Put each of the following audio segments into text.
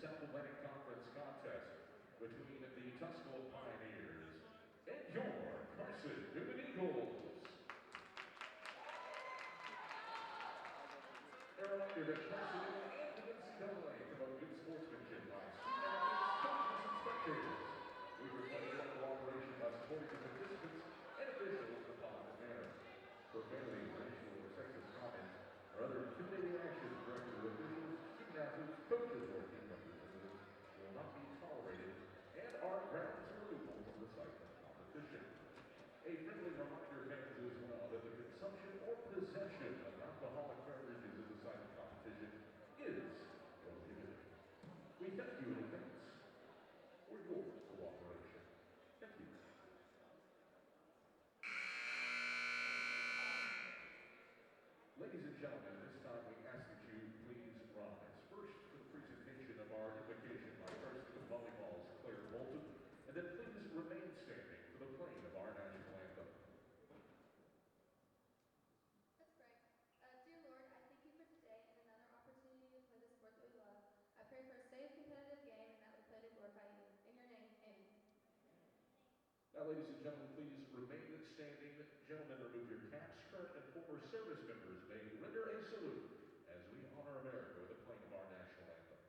South Atlantic Conference contest between the Tusculum Pioneers and your Carson-Newman Eagles. A reminder that Carson-Newman and the NCAA promote good sportsmanship by student athletes, coaches, and spectators. We request your cooperation by supporting the participants and officials in a positive manner. Profanity, racial, or sexist comments, or other intimidating actions directed to officials, student athletes, coaches, or team representatives will not be tolerated and are grounds for removal from the site of competition. A friendly reminder, fans, as well, that the consumption or possession of alcoholic beverages at the site of competition is prohibited. We thank you in advance for your cooperation. Thank you. Ladies and gentlemen, at this time we ask that you please rise. First, for the presentation of our invocation by Carson Volleyball's Claire Bolton, and then please remain standing for the playing of our national anthem. Let's pray. Dear Lord, I thank you for today and another opportunity to play the sport that we love. I pray for a safe, competitive game and that we play to glorify you. In your name, amen. Now, ladies and gentlemen, please remain standing. Gentlemen, remove your caps. Current and former service members may render a salute as we honor America with the playing of our national anthem.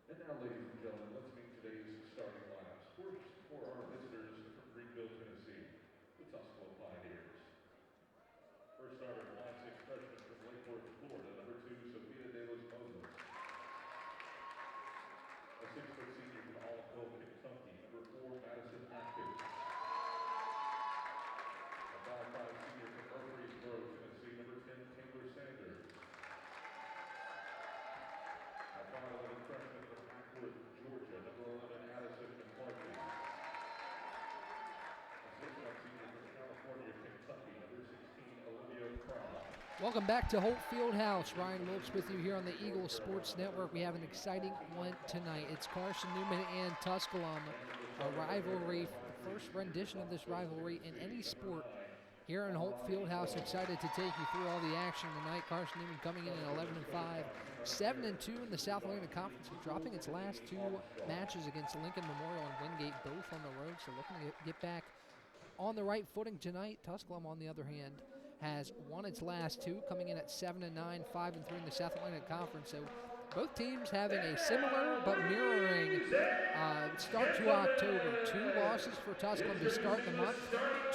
And now, ladies and gentlemen, let's meet today's starting lineups. First, for our visitors from Greenville, Tennessee, the Tusculum Pioneers. First starter, 5'6" freshman from Lake Worth, Florida, number 2, Sophia De Los Moses. A 6-foot senior from Olive, Kentucky, number 4, Madison Atkins. A 5'5" senior from Murfreesboro, Tennessee, number 10, Taylor Sanders. A 5'11" freshman from Ackworth, Georgia, number 11, Addison McCarthy. A 6'1" senior from California, Kentucky, number 16, Olivia Cross. Welcome back to Holt Fieldhouse. Ryan Wilkes with you here on the Eagle Sports Network. We have an exciting one tonight. It's Carson-Newman and Tusculum, a rivalry, the first rendition of this rivalry in any sport here in Holt Fieldhouse. Excited to take you through all the action tonight. Carson-Newman coming in at 11-5, 7-2 in the South Atlantic Conference, dropping its last 2 matches against Lincoln Memorial and Wingate, both on the road, so looking to get back on the right footing tonight. Tusculum, on the other hand, has won its last 2, coming in at 7-9, 5-3 in the South Atlantic Conference. So both teams having a similar but mirroring start to October. 2 losses for Tusculum to start the month,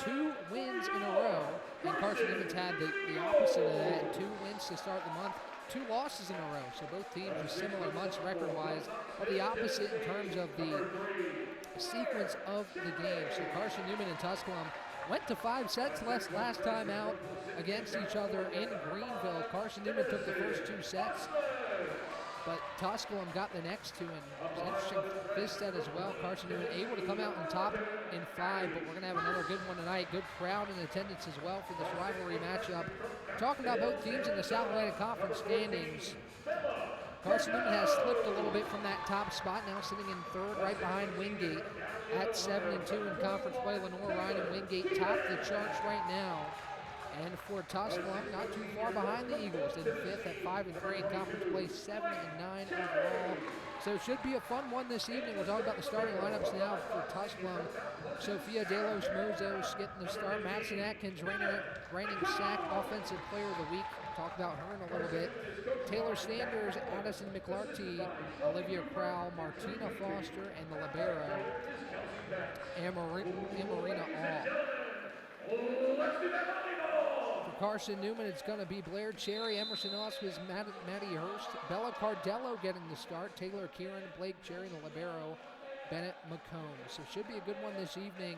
2 wins in a row. And Carson-Newman's had the opposite of that, 2 wins to start the month, 2 losses in a row. So both teams with similar months record-wise, but the opposite in terms of the sequence of the game. So Carson-Newman and Tusculum went to 5 sets last time out against each other in Greenville. Carson-Newman took the first 2 sets, but Tusculum got the next 2, and it was an interesting 5th set as well. Carson-Newman able to come out on top in 5, but we're going to have another good one tonight. Good crowd in attendance as well for this rivalry matchup. Talking about both teams in the South Atlantic Conference standings, Carson-Newman has slipped a little bit from that top spot, now sitting in 3rd, right behind Wingate at 7-2 in conference play. Lenore Ryan and Wingate top the charts right now. And for Tusculum, not too far behind the Eagles in 5th at 5-3 in conference play, 7-9 overall. So it should be a fun one this evening. We'll talk about the starting lineups now for Tusculum. Sophia De Los Mozos getting the start. Madison Atkins, reigning SAC Offensive Player of the Week. Talk about her in a little bit. Taylor Sanders, Addison McClarty, Olivia Crowell, Martina Foster, and the libero, Amarina All. For Carson-Newman, it's going to be Blair Cherry, Emerson Oscars, Maddie Hurst, Bella Cardello getting the start, Taylor Kieran, Blake Cherry, and the libero, Bennett McComb. So should be a good one this evening.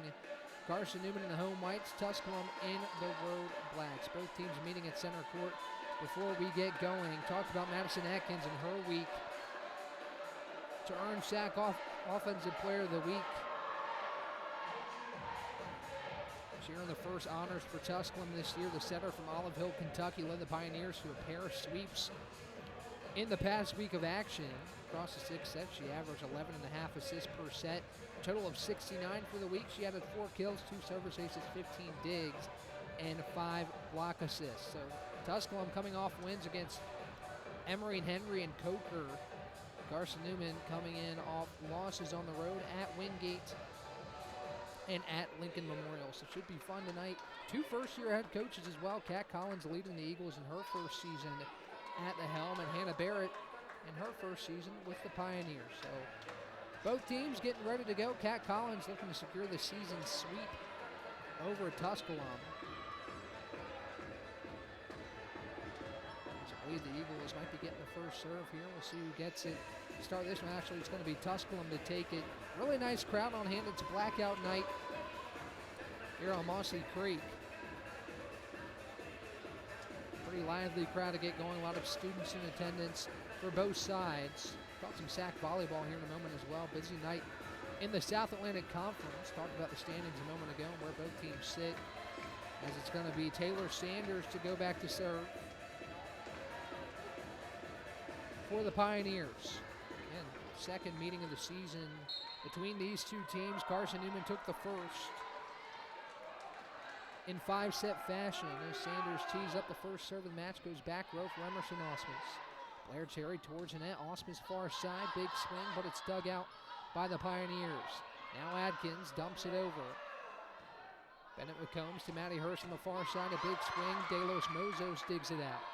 Carson-Newman in the home whites, Tusculum in the road blacks. Both teams meeting at center court. Before we get going, talked about Madison Atkins and her week to earn SAC Offensive Player of the Week. She earned the first honors for Tusculum this year. The setter from Olive Hill, Kentucky, led the Pioneers to a pair of sweeps in the past week of action. Across the 6 sets, she averaged 11.5 assists per set. A total of 69 for the week. She added 4 kills, 2 service aces, 15 digs, and 5 block assists. So Tusculum coming off wins against Emory and Henry and Coker. Carson-Newman coming in off losses on the road at Wingate and at Lincoln Memorial. So it should be fun tonight. 2 first-year head coaches as well. Kat Collins leading the Eagles in her first season at the helm, and Hannah Barrett in her first season with the Pioneers. So both teams getting ready to go. Kat Collins looking to secure the season sweep over at Tusculum. I believe the Eagles might be getting the first serve here. We'll see who gets it. Start this one, actually, it's going to be Tusculum to take it. Really nice crowd on hand. It's blackout night here on Mossy Creek. Pretty lively crowd to get going. A lot of students in attendance for both sides. Got some SAC volleyball here in a moment as well. Busy night in the South Atlantic Conference. Talked about the standings a moment ago and where both teams sit. As it's going to be Taylor Sanders to go back to serve for the Pioneers. Again, second meeting of the season between these two teams. Carson-Newman took the first in 5-set fashion as Sanders tees up the first serve of the match. Goes back row for Emerson Osmus. Blair Cherry towards the net. Osmus far side. Big swing, but it's dug out by the Pioneers. Now Adkins dumps it over. Bennett McCombs to Maddie Hurst on the far side. A big swing. De Los Mozos digs it out.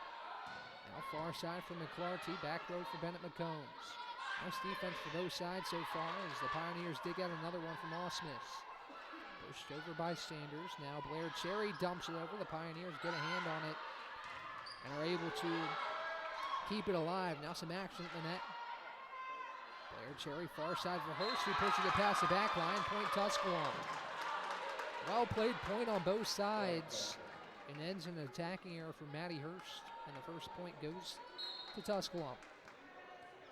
Now far side for McClarty. Back row for Bennett McCombs. Nice defense for both sides so far as the Pioneers dig out another one from Osmus. Pushed over by Sanders. Now Blair Cherry dumps it over. The Pioneers get a hand on it and are able to keep it alive. Now some action at the net. Blair Cherry far side for Hurst, who pushes it past the back line. Point Tusculum. Well played point on both sides. And ends in an attacking error for Maddie Hurst. And the first point goes to Tusculum.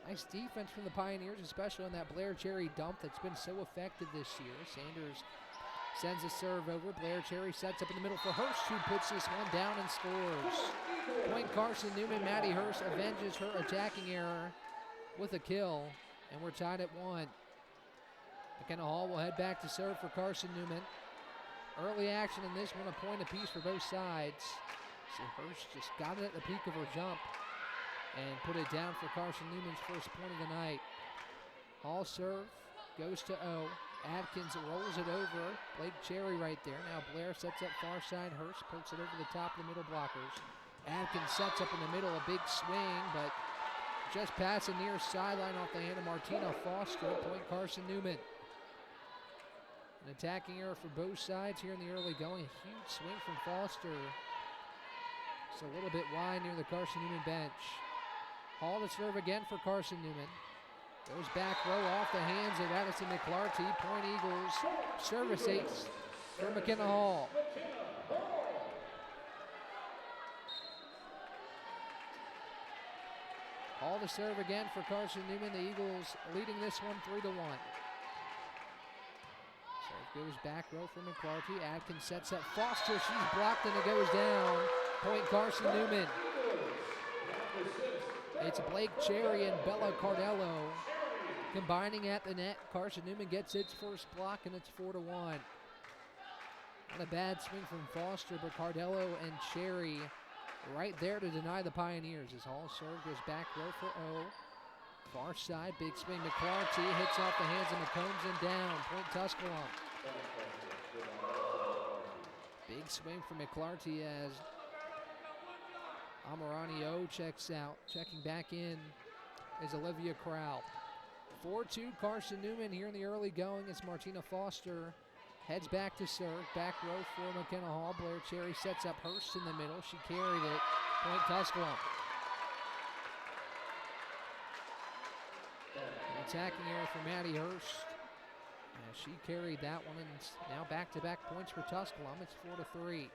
Nice defense from the Pioneers, especially on that Blair Cherry dump that's been so effective this year. Sanders sends a serve over. Blair Cherry sets up in the middle for Hurst, who puts this one down and scores. Point Carson-Newman. Maddie Hurst avenges her attacking error with a kill, and we're tied at 1. McKenna Hall will head back to serve for Carson-Newman. Early action in this one, a point apiece for both sides. So Hurst just got it at the peak of her jump and put it down for Carson-Newman's first point of the night. Hall serve goes to O. Adkins rolls it over. Blake Cherry right there. Now Blair sets up far side. Hurst pokes it over the top of the middle blockers. Adkins sets up in the middle, a big swing, but just past the near sideline off the hand of Martina Foster. Point Carson-Newman. An attacking error for both sides here in the early going. A huge swing from Foster. It's a little bit wide near the Carson-Newman bench. Hall to serve again for Carson-Newman. Goes back row off the hands of Addison McClarty. Point Eagles. Service ace for McKenna Hall. Hall to serve again for Carson-Newman. The Eagles leading this one 3-1. Serve goes back row for McClarty. Adkins sets up Foster. She's blocked and it goes down. Point Carson-Newman. It's Blake Cherry and Bella Cardello combining at the net. Carson-Newman gets its first block, and it's 4-1. Not a bad swing from Foster, but Cardello and Cherry right there to deny the Pioneers as Hall's serve goes back row for O. Far side, big swing. McClarty hits off the hands of McCombs and down. Point Tusculum. Big swing from McClarty as Amirani O checks out. Checking back in is Olivia Crowell. 4-2 Carson-Newman here in the early going as Martina Foster heads back to serve. Back row for McKenna Hall. Blair Cherry sets up Hurst in the middle. She carried it. Point Tusculum. Attacking error for Maddie Hurst. She carried that one, and now back-to-back points for Tusculum. It's 4-3.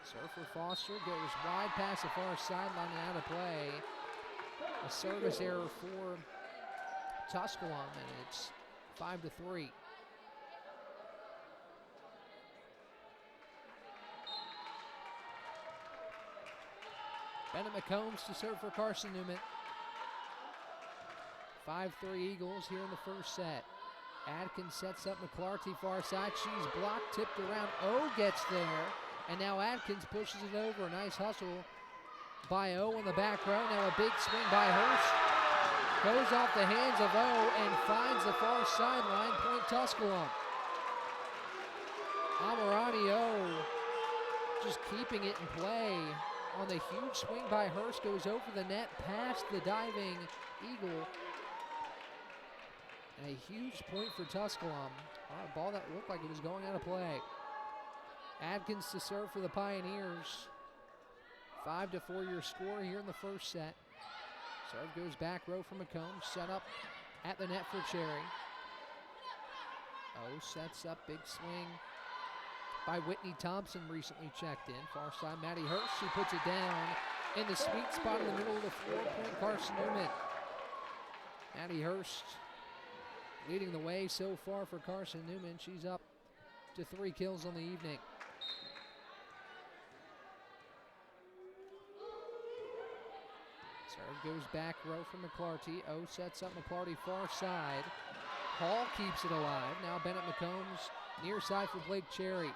Serve for Foster goes wide past the far sideline and out of play. A service error for Tusculum, and it's 5-3. Bennett McCombs to serve for Carson-Newman. 5-3 Eagles here in the first set. Adkins sets up McClarty far side. She's blocked, tipped around. O gets there, and now Adkins pushes it over. Nice hustle by O in the back row. Now a big swing by Hurst. Goes off the hands of O and finds the far sideline. Point Tusculum. Amirani O just keeping it in play. On the huge swing by Hurst, goes over the net past the diving Eagle. And a huge point for Tusculum. A ball that looked like it was going out of play. Adkins to serve for the Pioneers. 5-4 your score here in the first set. Serve goes back row for McCombs. Set up at the net for Cherry. O sets up, big swing by Whitney Thompson, recently checked in. Far side, Maddie Hurst, she puts it down in the sweet spot in the middle of the floor. Point Carson-Newman. Maddie Hurst leading the way so far for Carson-Newman. She's up to 3 kills on the evening. Serve goes back row for McClarty. O sets up McClarty far side. Hall keeps it alive. Now Bennett McCombs near side for Blake Cherry.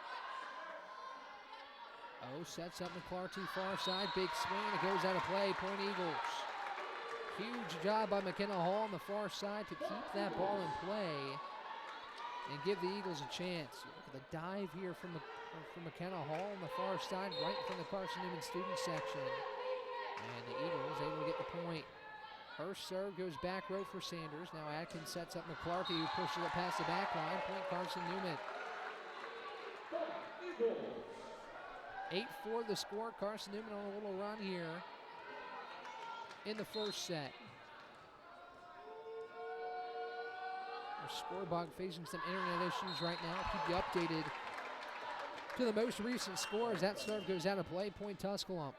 O sets up McClarty far side. Big swing. It goes out of play. Point Eagles. Huge job by McKenna Hall on the far side to keep that ball in play and give the Eagles a chance. Look at the dive here from McKenna Hall on the far side, right from the Carson-Newman student section. And the Eagles able to get the point. Hurst serve goes back row for Sanders. Now Atkins sets up McClarty, who pushes it past the back line. Point Carson-Newman. 8-4 the score. Carson-Newman on a little run here in the first set. Our scorebug facing some internet issues right now. Keep you updated to the most recent scores. That serve goes out of play. Point Tusculum.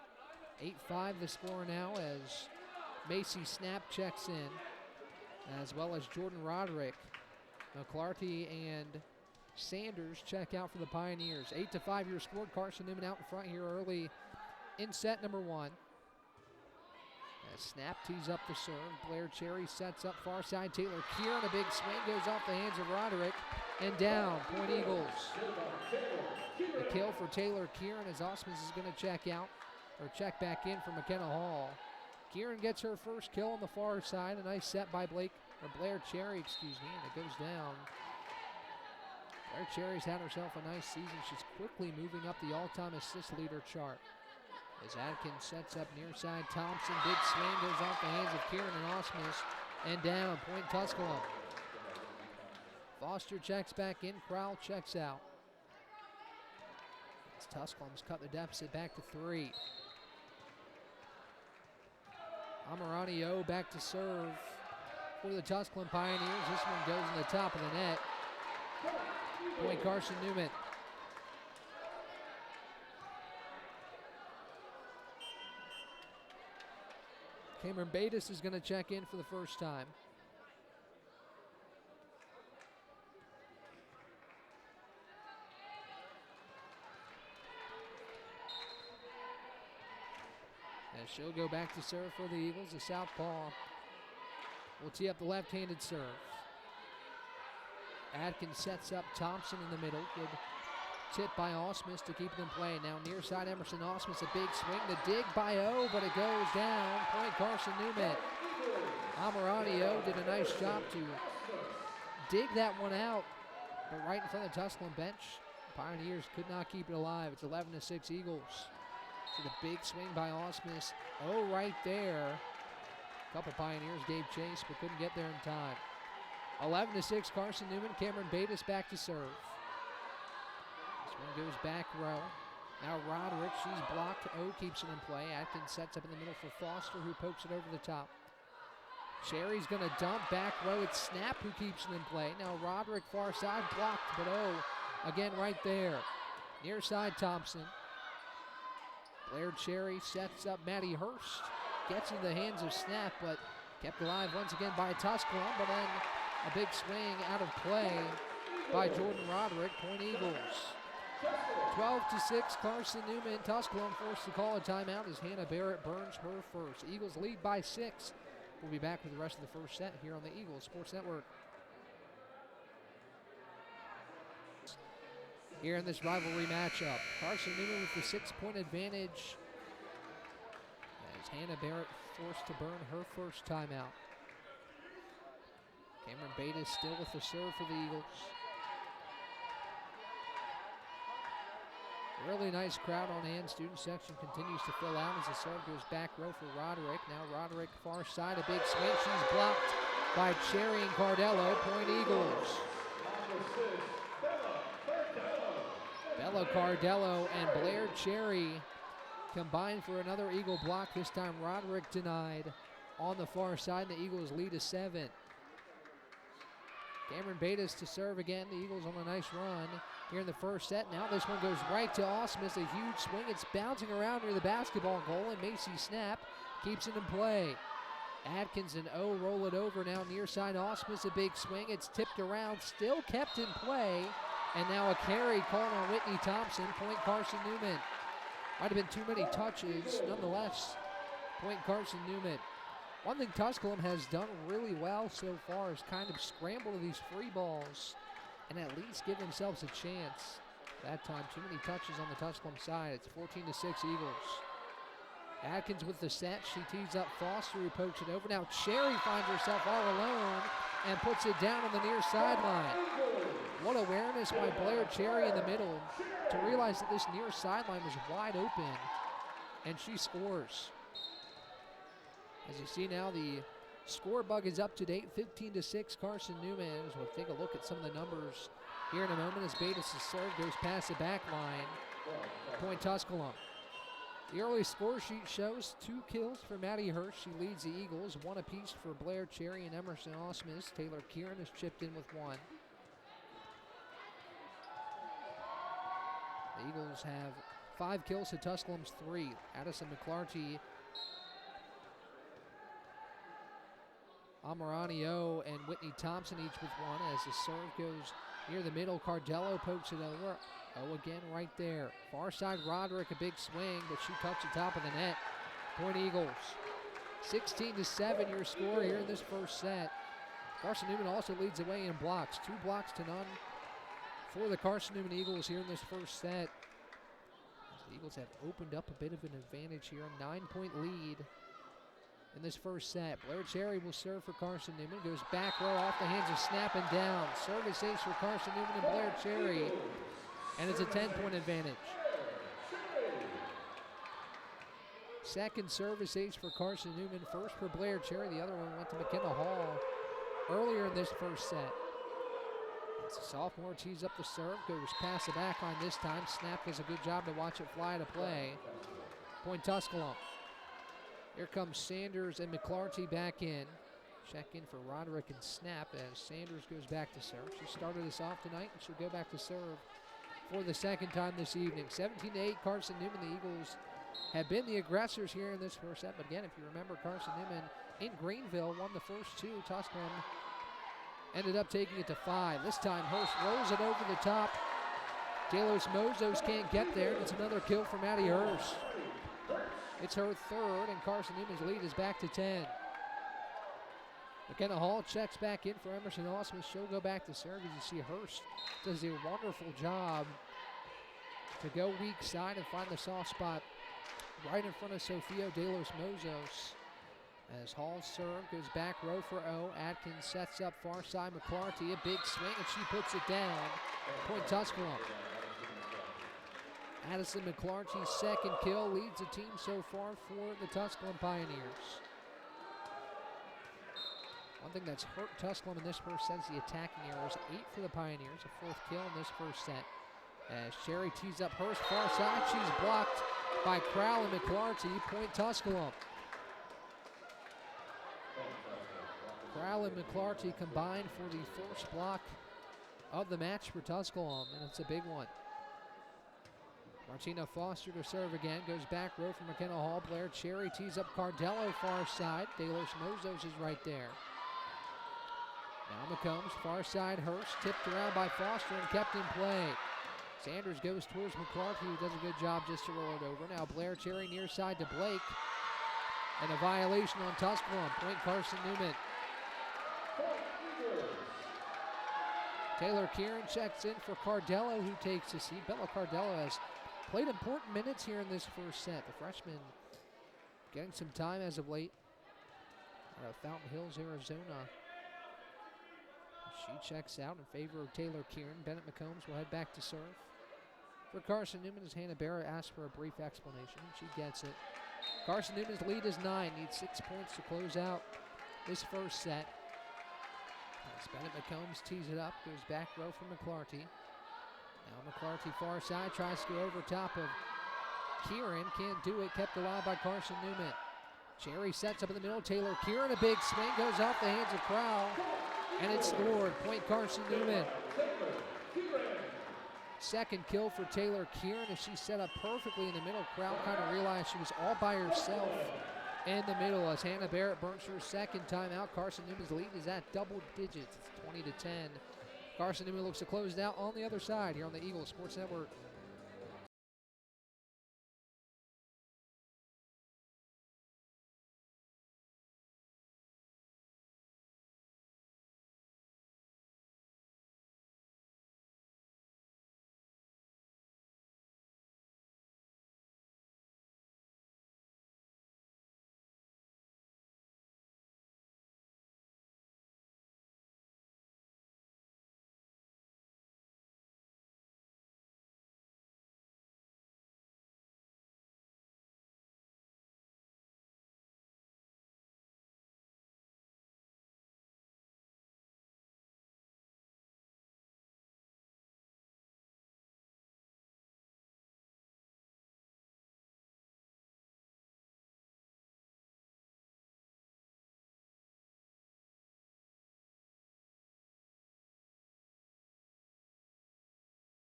8-5 the score now as Macy Snap checks in, as well as Jordan Roderick. McClarty and Sanders check out for the Pioneers. 8-5 your score. Carson-Newman out in front here early in set number 1. As Snap tees up the serve. Blair Cherry sets up far side. Taylor Kieran, a big swing, goes off the hands of Roderick and down. Point Eagles. The kill for Taylor Kieran as Osmus is going to check out, or check back in for McKenna Hall. Kieran gets her first kill on the far side. A nice set by Blair Cherry, and it goes down. Blair Cherry's had herself a nice season. She's quickly moving up the all-time assist leader chart. As Adkins sets up near side, Thompson, big swing, goes off the hands of Kieran and Osmus, and down. Point Tusculum. Foster checks back in. Crowell checks out. As Tusculum's cut the deficit back to 3. Amirani O back to serve for the Tusculum Pioneers. This one goes in the top of the net. Point Carson-Newman. Cameron Batis is going to check in for the first time. As she'll go back to serve for the Eagles, the southpaw will tee up the left-handed serve. Atkins sets up Thompson in the middle. Good tip by Osmus to keep it in play. Now near side Emerson Osmus, a big swing. The dig by O, but it goes down. Point Carson-Newman. Amirani O did a nice job to dig that one out, but right in front of the Tusculum bench, Pioneers could not keep it alive. It's 11-6 Eagles. So the big swing by Osmus. O right there. A couple Pioneers gave chase, but couldn't get there in time. 11-6 Carson-Newman. Cameron Bates back to serve. This one goes back row. Now Roderick, she's blocked. O keeps it in play. Atkins sets up in the middle for Foster, who pokes it over the top. Cherry's going to dump back row. It's Snap who keeps it in play. Now Roderick far side blocked, but O again right there. Near side Thompson. Blair Cherry sets up Maddie Hurst. Gets in the hands of Snap, but kept alive once again by Tusculum. But then a big swing out of play by Jordan Roderick. Point Eagles. 12-6 Carson-Newman. Tusculum forced to call a timeout as Hannah Barrett burns her first. Eagles lead by 6. We'll be back with the rest of the first set here on the Eagles Sports Network. Here in this rivalry matchup, Carson-Newman with the 6-point advantage as Hannah Barrett forced to burn her first timeout. Cameron Bates still with the serve for the Eagles. Really nice crowd on hand. Student section continues to fill out as the serve goes back row for Roderick. Now Roderick far side, a big swing. She's blocked by Cherry and Cardello. Point Eagles. Bella Cardello and Blair Cherry combined for another Eagle block. This time Roderick denied on the far side, and the Eagles lead to 7. Cameron Bates to serve again. The Eagles on a nice run here in the first set. Now this one goes right to Osmus. A huge swing. It's bouncing around near the basketball goal, and Macy Snap keeps it in play. Atkins and O roll it over now near side. Osmus, a big swing. It's tipped around, still kept in play. And now a carry called on Whitney Thompson. Point Carson-Newman. Might have been too many touches. Nonetheless, point Carson-Newman. One thing Tusculum has done really well so far is kind of scramble to these free balls and at least give themselves a chance. That time, too many touches on the Tusculum side. It's 14-6 Eagles. Atkins with the set. She tees up Foster, who pokes it over. Now Cherry finds herself all alone and puts it down on the near sideline. What awareness by Blair Cherry in the middle to realize that this near sideline was wide open, and she scores. As you see now, the score bug is up to date, 15-6 Carson-Newman. As we'll take a look at some of the numbers here in a moment as Bates' serve goes past the back line. Point Tusculum. The early score sheet shows 2 kills for Maddie Hurst. She leads the Eagles, 1 apiece for Blair Cherry and Emerson Osmus. Taylor Kieran has chipped in with 1. The Eagles have 5 kills to Tusculum's 3. Addison McClarty, Amirani O, and Whitney Thompson each with 1 as the serve goes near the middle. Cardello pokes it over. O again right there. Far side Roderick, a big swing, but she touched the top of the net. Point Eagles. 16-7 your score here in this first set. Carson-Newman also leads the way in blocks. 2 blocks to none for the Carson-Newman Eagles here in this first set. The Eagles have opened up a bit of an advantage here, a 9-point lead in this first set. Blair Cherry will serve for Carson-Newman. Goes back row off the hands of Snap and down. Service ace for Carson-Newman and Blair Cherry. And it's a 10-point advantage. Second service ace for Carson-Newman. First for Blair Cherry. The other one went to McKenna Hall earlier in this first set. As the sophomore tees up the serve, goes past the back line this time. Snap does a good job to watch it fly to play. Point Tusculum. Here comes Sanders and McClarty back in. Check in for Roderick and Snap as Sanders goes back to serve. She started us off tonight and she'll go back to serve for the second time this evening. 17-8 Carson-Newman. The Eagles have been the aggressors here in this first set. But again, if you remember, Carson-Newman in Greenville won the first 2. Tusculum ended up taking it to 5. This time Hurst rolls it over the top. Delos Mozos can't get there. It's another kill for Maddie Hurst. It's her 3rd, and Carson-Newman's lead is back to 10. McKenna Hall checks back in for Emerson Osmus. She'll go back to serve. As you see, Hurst does a wonderful job to go weak side and find the soft spot right in front of Sofia de los Mozos. As Hall's serve goes back row for O. Atkins sets up far side McClarty. A big swing, and she puts it down. Point Tusculum. Addison McClarty's second kill leads the team so far for the Tusculum Pioneers. One thing that's hurt Tusculum in this first set is the attacking errors. 8 for the Pioneers, a 4th kill in this first set. As Sherry tees up Hurst far side, she's blocked by Crowell and McClarty. Point Tusculum. Crowell and McClarty combined for the first block of the match for Tusculum, and it's a big one. Martina Foster to serve again, goes back row for McKenna Hall. Blair Cherry tees up Cardello far side. De Los Mozos is right there. Now McCombs, far side Hurst, tipped around by Foster and kept in play. Sanders goes towards McClarty, who does a good job just to roll it over. Now Blair Cherry near side to Blake. And a violation on Tusculum. Point Carson-Newman. Taylor Kieran checks in for Cardello, who takes a seat. Bella Cardello has played important minutes here in this first set. The freshman getting some time as of late out of Fountain Hills, Arizona. She checks out in favor of Taylor Kieran. Bennett McCombs will head back to serve. For Carson-Newman, as Hannah Barrett asks for a brief explanation, she gets it. Carson-Newman's lead is 9, needs 6 points to close out this first set. As Bennett McCombs tees it up, goes back row for McClarty. Now McClarty far side, tries to go over top of Kieran, can't do it, kept alive by Carson-Newman. Cherry sets up in the middle, Taylor Kieran, a big swing, goes off the hands of Crowell, and it's scored. Point Carson-Newman. Second kill for Taylor Kieran as she set up perfectly in the middle. Crowell kind of realized she was all by herself in the middle as Hannah Barrett burns her second time out. Carson-Newman's lead is at double digits. It's 20-10. Carson-Newman looks to close it out on the other side here on the Eagle Sports Network.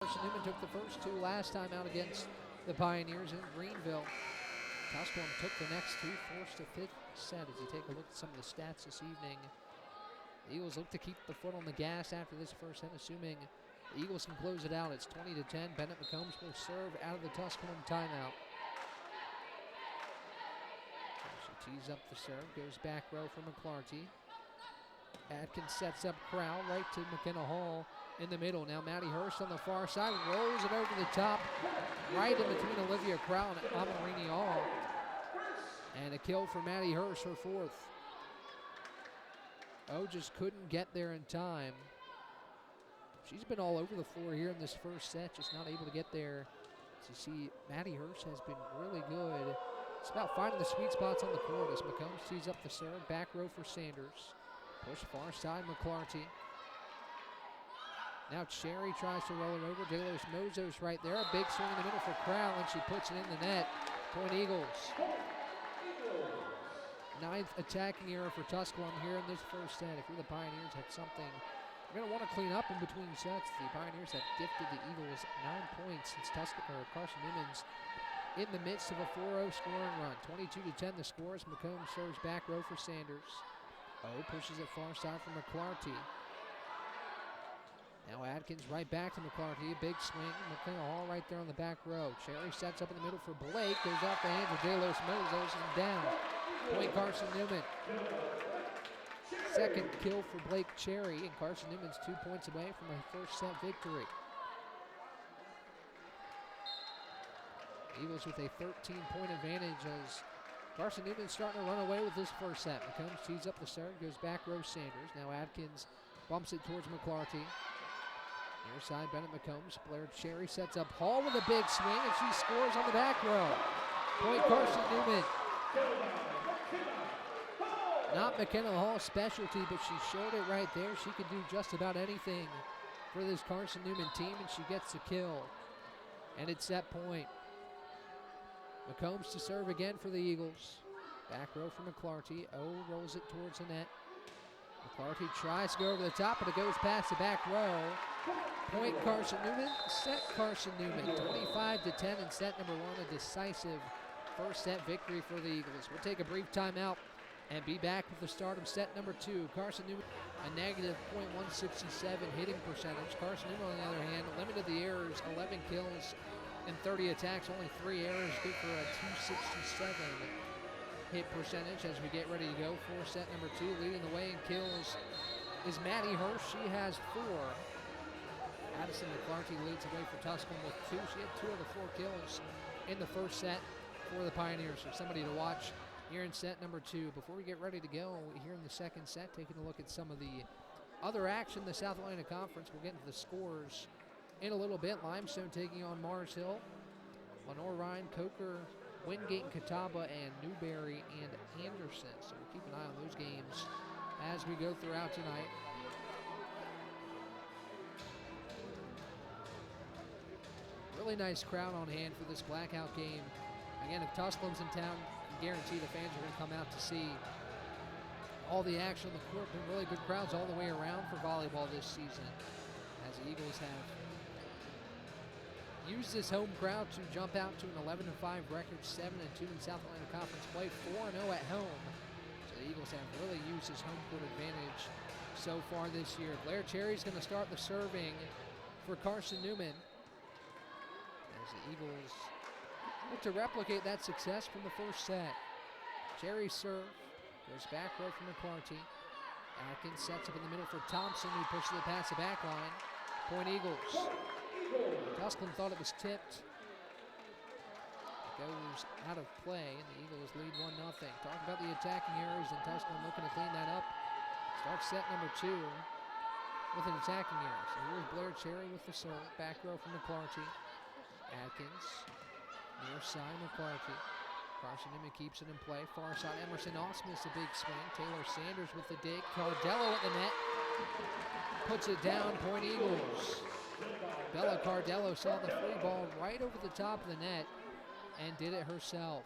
Carson-Newman took the first 2 last time out against the Pioneers in Greenville. Tusculum took the next 2, forced a 5th set. As you take a look at some of the stats this evening, the Eagles look to keep the foot on the gas after this first set, assuming the Eagles can close it out. It's 20-10. Bennett McCombs will serve out of the Tusculum timeout. She tees up the serve, goes back row for McClarty. Atkins sets up Crowell right to McKenna Hall in the middle. Now Maddie Hurst on the far side, rolls it over the top, right in between Olivia Crowell and Amarini Hall. And a kill for Maddie Hurst, her 4th. O just couldn't get there in time. She's been all over the floor here in this first set, just not able to get there. As you see, Maddie Hurst has been really good. It's about finding the sweet spots on the court as McCombs tees up the serve, back row for Sanders. Push far side, McClarty. Now Cherry tries to roll it over. De Los Mozos right there. A big swing in the middle for Crowell, and she puts it in the net. Point Eagles. 9th attacking error for Tusculum here in this first set. If you're the Pioneers, had something you're going to want to clean up in between sets. The Pioneers have gifted the Eagles 9 points since Carson-Newman's in the midst of a 4-0 scoring run. 22-10 the score as McCombs serves back row for Sanders. O pushes it far side for McClarty. Now Atkins right back to McClarty. A big swing. McKenna Hall right there on the back row. Cherry sets up in the middle for Blake. Goes off the hands of De Los Mozos and down. Point Carson-Newman. Second kill for Blake Cherry, and Carson-Newman's 2 points away from a first set victory. Eagles with a 13-point advantage as Carson-Newman's starting to run away with this first set. McCombs tees up the serve, goes back row Sanders. Now Atkins bumps it towards McClarty. Near side, Bennett McCombs. Blair Cherry sets up Hall with a big swing, and she scores on the back row. Point Carson-Newman. Not McKenna Hall's specialty, but she showed it right there. She can do just about anything for this Carson-Newman team, and she gets the kill. And it's set point. McCombs to serve again for the Eagles. Back row for McClarty. Rolls it towards the net. McClarty tries to go over the top, but it goes past the back row. Point Carson-Newman, set Carson-Newman. 25-10 in set number one, a decisive first set victory for the Eagles. We'll take a brief timeout and be back with the start of set number two. Carson-Newman, a negative .167 hitting percentage. Carson-Newman, on the other hand, limited the errors, 11 kills and 30 attacks, only 3 errors, good for a .267 hit percentage as we get ready to go for set number two. Leading the way in kills is Maddie Hirsch. She has 4. Addison McClarty leads the way for Tusculum with 2. She had 2 of the 4 kills in the first set for the Pioneers. So somebody to watch here in set number two. Before we get ready to go here in the second set, taking a look at some of the other action in the South Atlantic Conference. We'll get into the scores in a little bit. Limestone taking on Mars Hill. Lenore Ryan, Coker, Wingate and Catawba, and Newberry and Anderson. So we'll keep an eye on those games as we go throughout tonight. Really nice crowd on hand for this blackout game. Again, if Tusculum's in town, I guarantee the fans are going to come out to see all the action on the court. Been really good crowds all the way around for volleyball this season, as the Eagles have used this home crowd to jump out to an 11-5 record, 7-2 in South Atlantic Conference play, 4-0 at home. So the Eagles have really used this home court advantage so far this year. Blair Cherry's going to start the serving for Carson-Newman, as the Eagles look to replicate that success from the first set. Cherry serve, goes back row from McClarty. Atkins sets up in the middle for Thompson, who pushes it past the back line. Point Eagles. Tusculum thought it was tipped. It goes out of play, and the Eagles lead 1-0. Talking about the attacking errors, and Tusculum looking to clean that up. Starts set number two with an attacking error. So here's Blair Cherry with the serve. Back row from McClarty. Atkins, near side McClarty. Carson-Newman keeps it in play. Far side, Emerson Osmus, a big swing. Taylor Sanders with the dig. Cardello at the net. Puts it down, point Eagles. Bella Cardello saw the free ball right over the top of the net and did it herself.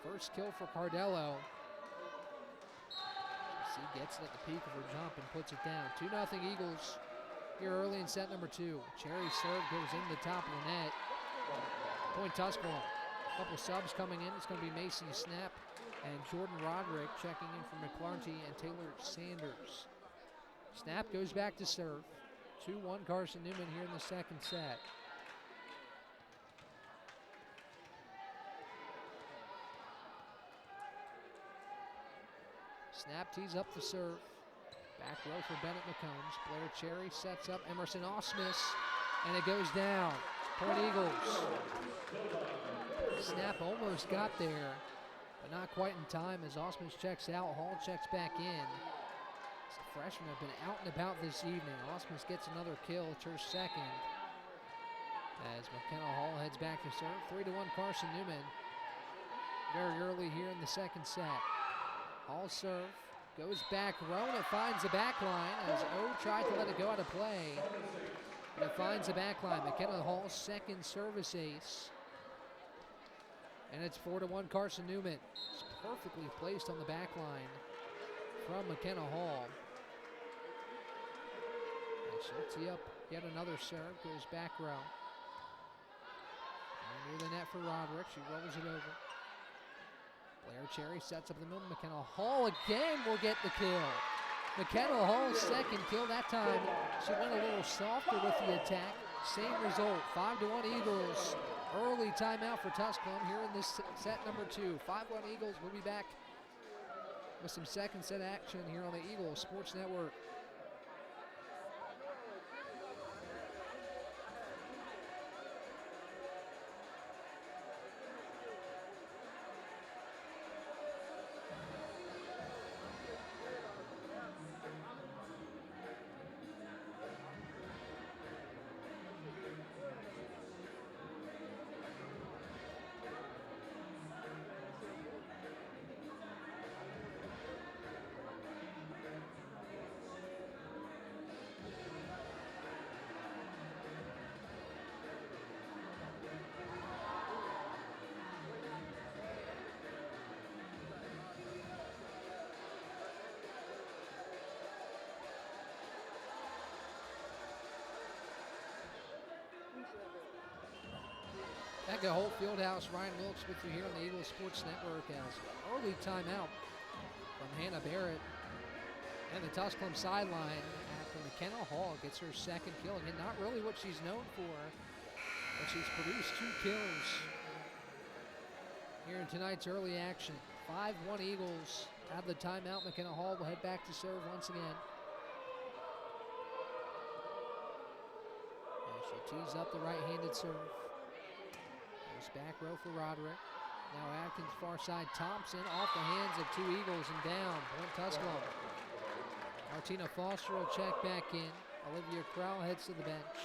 First kill for Cardello. She gets it at the peak of her jump and puts it down. 2-0 Eagles here early in set number two. Cherry serve goes in the top of the net. Point Tusculum. A couple subs coming in. It's going to be Macy Snap and Jordan Roderick checking in for McClarty and Taylor Sanders. Snap goes back to serve. 2-1 Carson-Newman here in the second set. Snap tees up the serve. Back row for Bennett McCombs. Blair Cherry sets up Emerson Osmus, and it goes down. Point Eagles. Snap almost got there, but not quite in time as Osmus checks out. Hall checks back in. Freshmen have been out and about this evening. Osmus gets another kill. It's her second. As McKenna Hall heads back to serve. 3-1 Carson-Newman. Very early here in the second set. Hall serve. Goes back row and it finds the back line as O tried to let it go out of play. But it finds the back line. McKenna Hall's second service ace. And it's 4-1 Carson-Newman. It's perfectly placed on the back line from McKenna Hall. She'll tee up yet another serve, goes back row. And near the net for Roderick, she rolls it over. Blair Cherry sets up in the middle. McKenna Hall again will get the kill. McKenna Hall's second kill. That time she went a little softer with the attack. Same result, 5-1 Eagles. Early timeout for Tusculum here in this set number two. 5-1 Eagles. We'll be back with some second set action here on the Eagle Sports Network. Back at Holt Fieldhouse, Ryan Wilkes with you here on the Eagle Sports Network as early timeout from Hannah Barrett. And the Tusculum sideline after McKenna Hall gets her second kill. Again, not really what she's known for, but she's produced 2 kills here in tonight's early action. 5-1 Eagles have the timeout. McKenna Hall will head back to serve once again. And she tees up the right-handed serve. Back row for Roderick. Now Atkins far side. Thompson off the hands of 2 Eagles and down. Point Tusculum. Martina Foster will check back in. Olivia Crowell heads to the bench.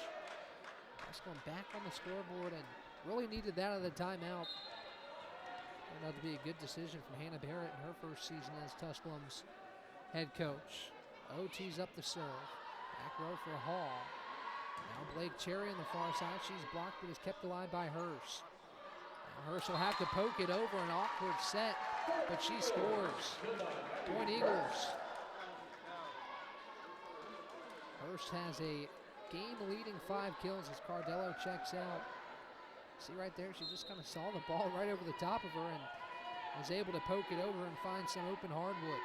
Tusculum back on the scoreboard and really needed that out of the timeout. Turned out to be a good decision from Hannah Barrett in her first season as Tusculum's head coach. OT's up the serve. Back row for Hall. Now Blake Cherry on the far side. She's blocked but is kept alive by Hurst. Hurst will have to poke it over an awkward set, but she scores. Point Eagles. Hurst has a game-leading 5 kills as Cardello checks out. See right there, she just kind of saw the ball right over the top of her and was able to poke it over and find some open hardwood.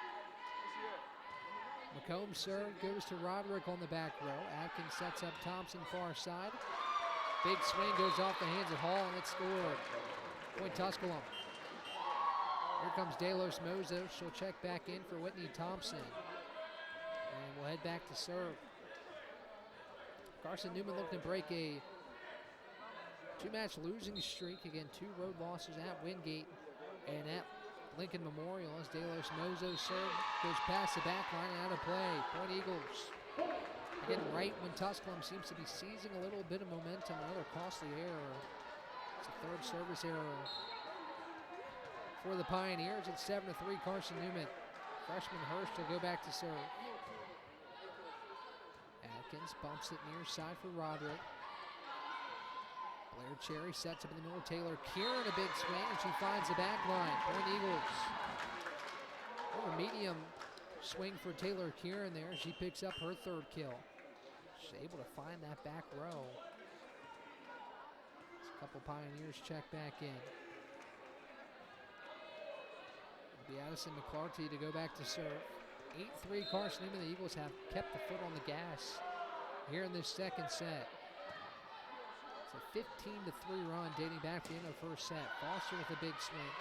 McComb's serve goes to Roderick on the back row. Atkins sets up Thompson far side. Big swing goes off the hands of Hall and it's scored. Point Tusculum. Here comes Delos Mozo. She'll check back in for Whitney Thompson. And we'll head back to serve. Carson-Newman looking to break a 2-match losing streak. Again, 2 road losses at Wingate and at Lincoln Memorial as Delos Mozo's serve goes past the back line and out of play. Point Eagles. Again, right when Tusculum seems to be seizing a little bit of momentum, another costly error. It's a 3rd service error for the Pioneers. It's 7-3 Carson-Newman. Freshman Hurst will go back to serve. Atkins bumps it near side for Roderick. Blair Cherry sets up in the middle. Taylor Kieran a big swing and she finds the back line. Point Eagles. Over medium swing for Taylor Kieran there. She picks up her 3rd kill. She's able to find that back row. A couple Pioneers check back in. It'll be Addison McClarty to go back to serve. 8-3 Carson-Newman. The Eagles have kept the foot on the gas here in this second set. It's a 15-3 run dating back to the end of the first set. Foster with a big swing.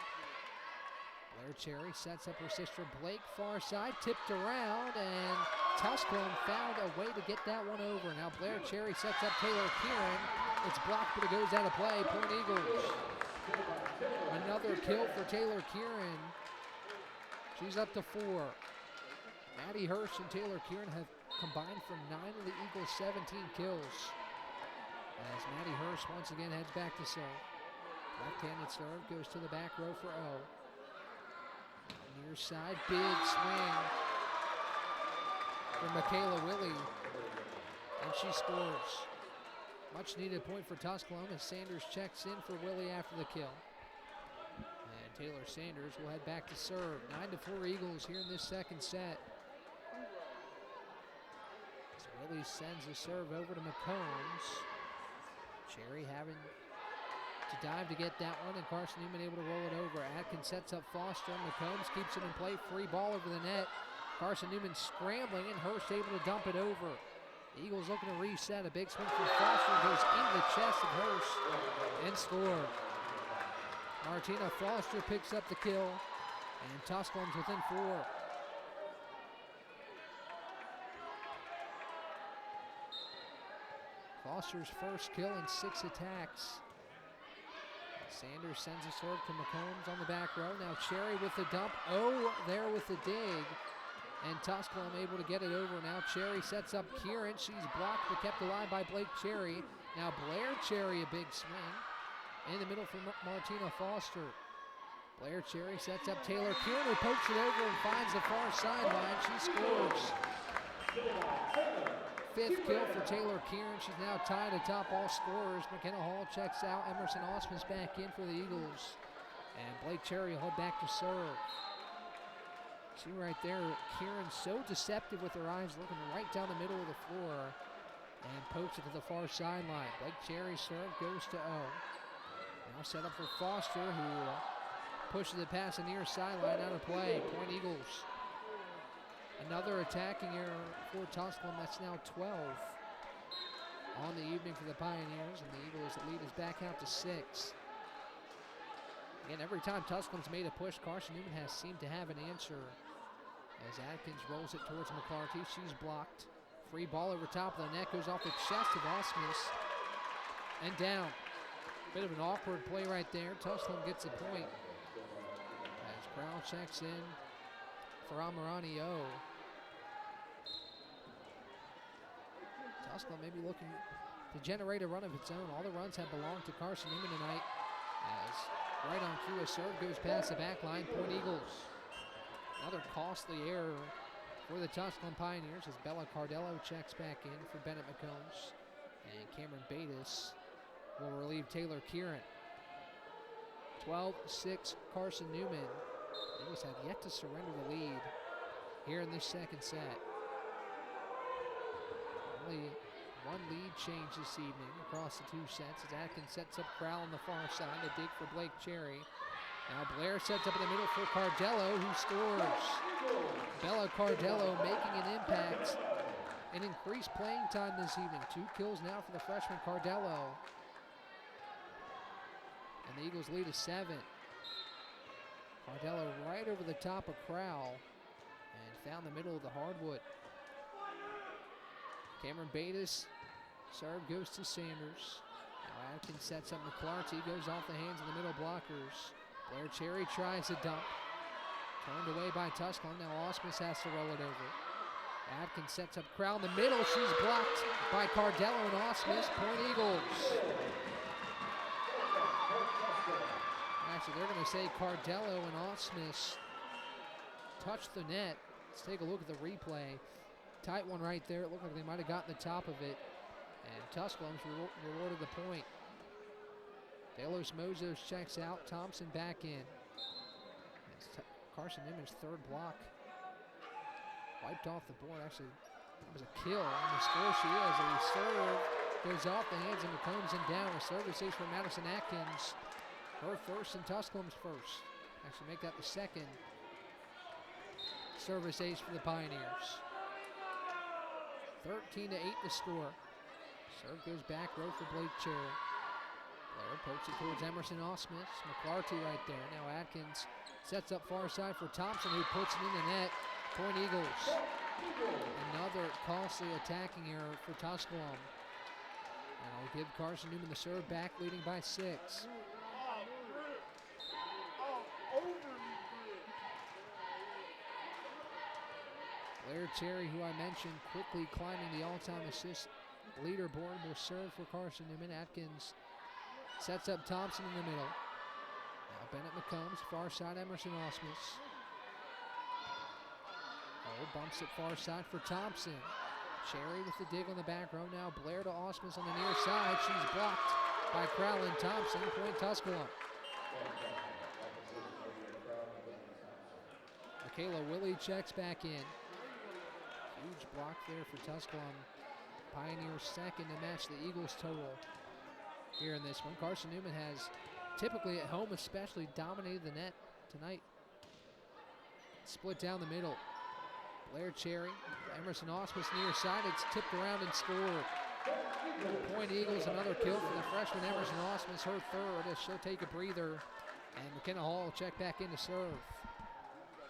Blair Cherry sets up her sister Blake far side, tipped around, and Tusculum found a way to get that one over. Now Blair Cherry sets up Taylor Kieran. It's blocked, but it goes out of play. Point Eagles. Another kill for Taylor Kieran. She's up to 4. Maddie Hurst and Taylor Kieran have combined for 9 of the Eagles' 17 kills. As Maddie Hurst once again heads back to serve. Left-handed serve goes to the back row for O. Near side, big swing for Michaela Willie, and she scores. Much needed point for Tusculum as Sanders checks in for Willie after the kill. And Taylor Sanders will head back to serve. 9-4 Eagles here in this second set. As Willie sends a serve over to McCombs. Cherry having to dive to get that one, and Carson-Newman able to roll it over. Atkins sets up Foster. McCombs keeps it in play. Free ball over the net. Carson-Newman scrambling, and Hurst able to dump it over. Eagles looking to reset. A big swing from Foster goes into the chest of Hurst and scored. Martina Foster picks up the kill, and Tusculum's within 4. Foster's first kill in 6 attacks. Sanders sends a serve to McCombs on the back row. Now Cherry with the dump. Oh, there with the dig. And Tusculum able to get it over. Now Cherry sets up Kieran. She's blocked but kept alive by Blake Cherry. Now Blair Cherry, a big swing. In the middle for Martina Foster. Blair Cherry sets up Taylor Kieran, who pokes it over and finds the far sideline. She scores. 5th kill for Taylor Kieran. She's now tied atop all scorers. McKenna Hall checks out. Emerson Osmus back in for the Eagles. And Blake Cherry will head back to serve. See right there, Kieran so deceptive with her eyes, looking right down the middle of the floor. And pokes it to the far sideline. Blake Cherry's serve goes to O. Now set up for Foster, who pushes it past the near sideline, out of play. Point Eagles. Another attacking error for Tusculum. That's now 12 on the evening for the Pioneers, and the Eagles' lead is back out to 6. Again, every time Tusculum's made a push, Carson-Newman has seemed to have an answer. As Atkins rolls it towards McClarty, she's blocked. Free ball over top of the net, goes off the chest of Osmus and down. Bit of an awkward play right there. Tusculum gets a point. As Crowell checks in for Amirani O. Tusculum maybe looking to generate a run of its own. All the runs have belonged to Carson-Newman tonight. As right on cue, a serve goes past the back line. Point Eagles. Another costly error for the Tusculum Pioneers as Bella Cardello checks back in for Bennett McCombs. And Cameron Batis will relieve Taylor Kieran. 12-6 Carson-Newman. The Eagles have yet to surrender the lead here in this second set. Only one lead change this evening across the 2 sets as Atkins sets up Crowell on the far side. A dig for Blake Cherry. Now Blair sets up in the middle for Cardello, who scores. Bella Cardello making an impact and increased playing time this evening. 2 kills now for the freshman Cardello. And the Eagles lead is 7. Cardello right over the top of Crowell and found the middle of the hardwood. Cameron Batis, serve goes to Sanders. Now Atkins sets up McClarty, goes off the hands of the middle blockers. Blair Cherry tries a dump. Turned away by Tusculum. Now Osmus has to roll it over. Atkins sets up Crowell in the middle. She's blocked by Cardello and Osmus. Point Eagles. Actually, they're going to say Cardello and Osmus touched the net. Let's take a look at the replay. Tight one right there. It looked like they might have gotten the top of it. And Tusculum's rewarded the point. Delos Mozos checks out. Thompson back in. Carson-Newman's 3rd block wiped off the board. Actually, it was a kill. And the score she is. A serve goes off the hands of McCombs and down. A service ace for Madison Atkins. Her first and Tusculum's first. Actually make that the 2nd service ace for the Pioneers. 13-8 the score. Serve goes back row for Blake Cherry. Blair pokes it towards Emerson Osmus. McClarty right there. Now Atkins sets up far side for Thompson, who puts it in the net. Point Eagles. Another costly attacking error for Tusculum. And I'll give Carson-Newman the serve back, leading by 6. Blair Cherry, who I mentioned, quickly climbing the all-time assist leaderboard, will serve for Carson-Newman. Atkins sets up Thompson in the middle. Now Bennett McCombs, far side Emerson Osmus. Oh, bumps it far side for Thompson. Cherry with the dig on the back row. Now Blair to Osmus on the near side. She's blocked by Crowell and Thompson. Point Tusculum. Michaela Willie checks back in. Huge block there for Tusculum. Pioneers 2nd to match the Eagles total here in this one. Carson-Newman has typically at home especially dominated the net tonight. Split down the middle. Blair Cherry, Emerson Osmus near side. It's tipped around and scored. Point Eagles, another kill for the freshman Emerson Osmus, her 3rd as she'll take a breather. And McKenna Hall will check back in to serve.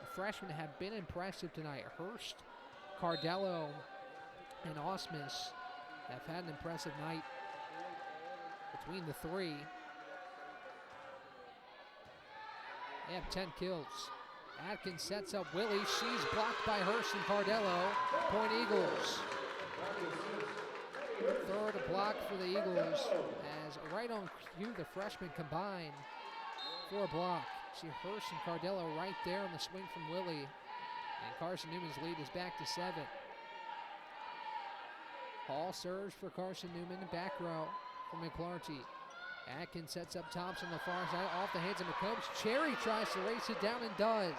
The freshmen have been impressive tonight. Hurst, Cardello, and Osmus have had an impressive night between the three. They have 10 kills. Atkins sets up Willie. She's blocked by Hurst and Cardello. Point Eagles. Third block for the Eagles as right on cue the freshmen combine for a block. See Hurst and Cardello right there on the swing from Willie. And Carson-Newman's lead is back to 7. Hall serves for Carson-Newman. Back row for McClarty. Atkins sets up Thompson on the far side, off the hands of McCombs. Cherry tries to race it down and does.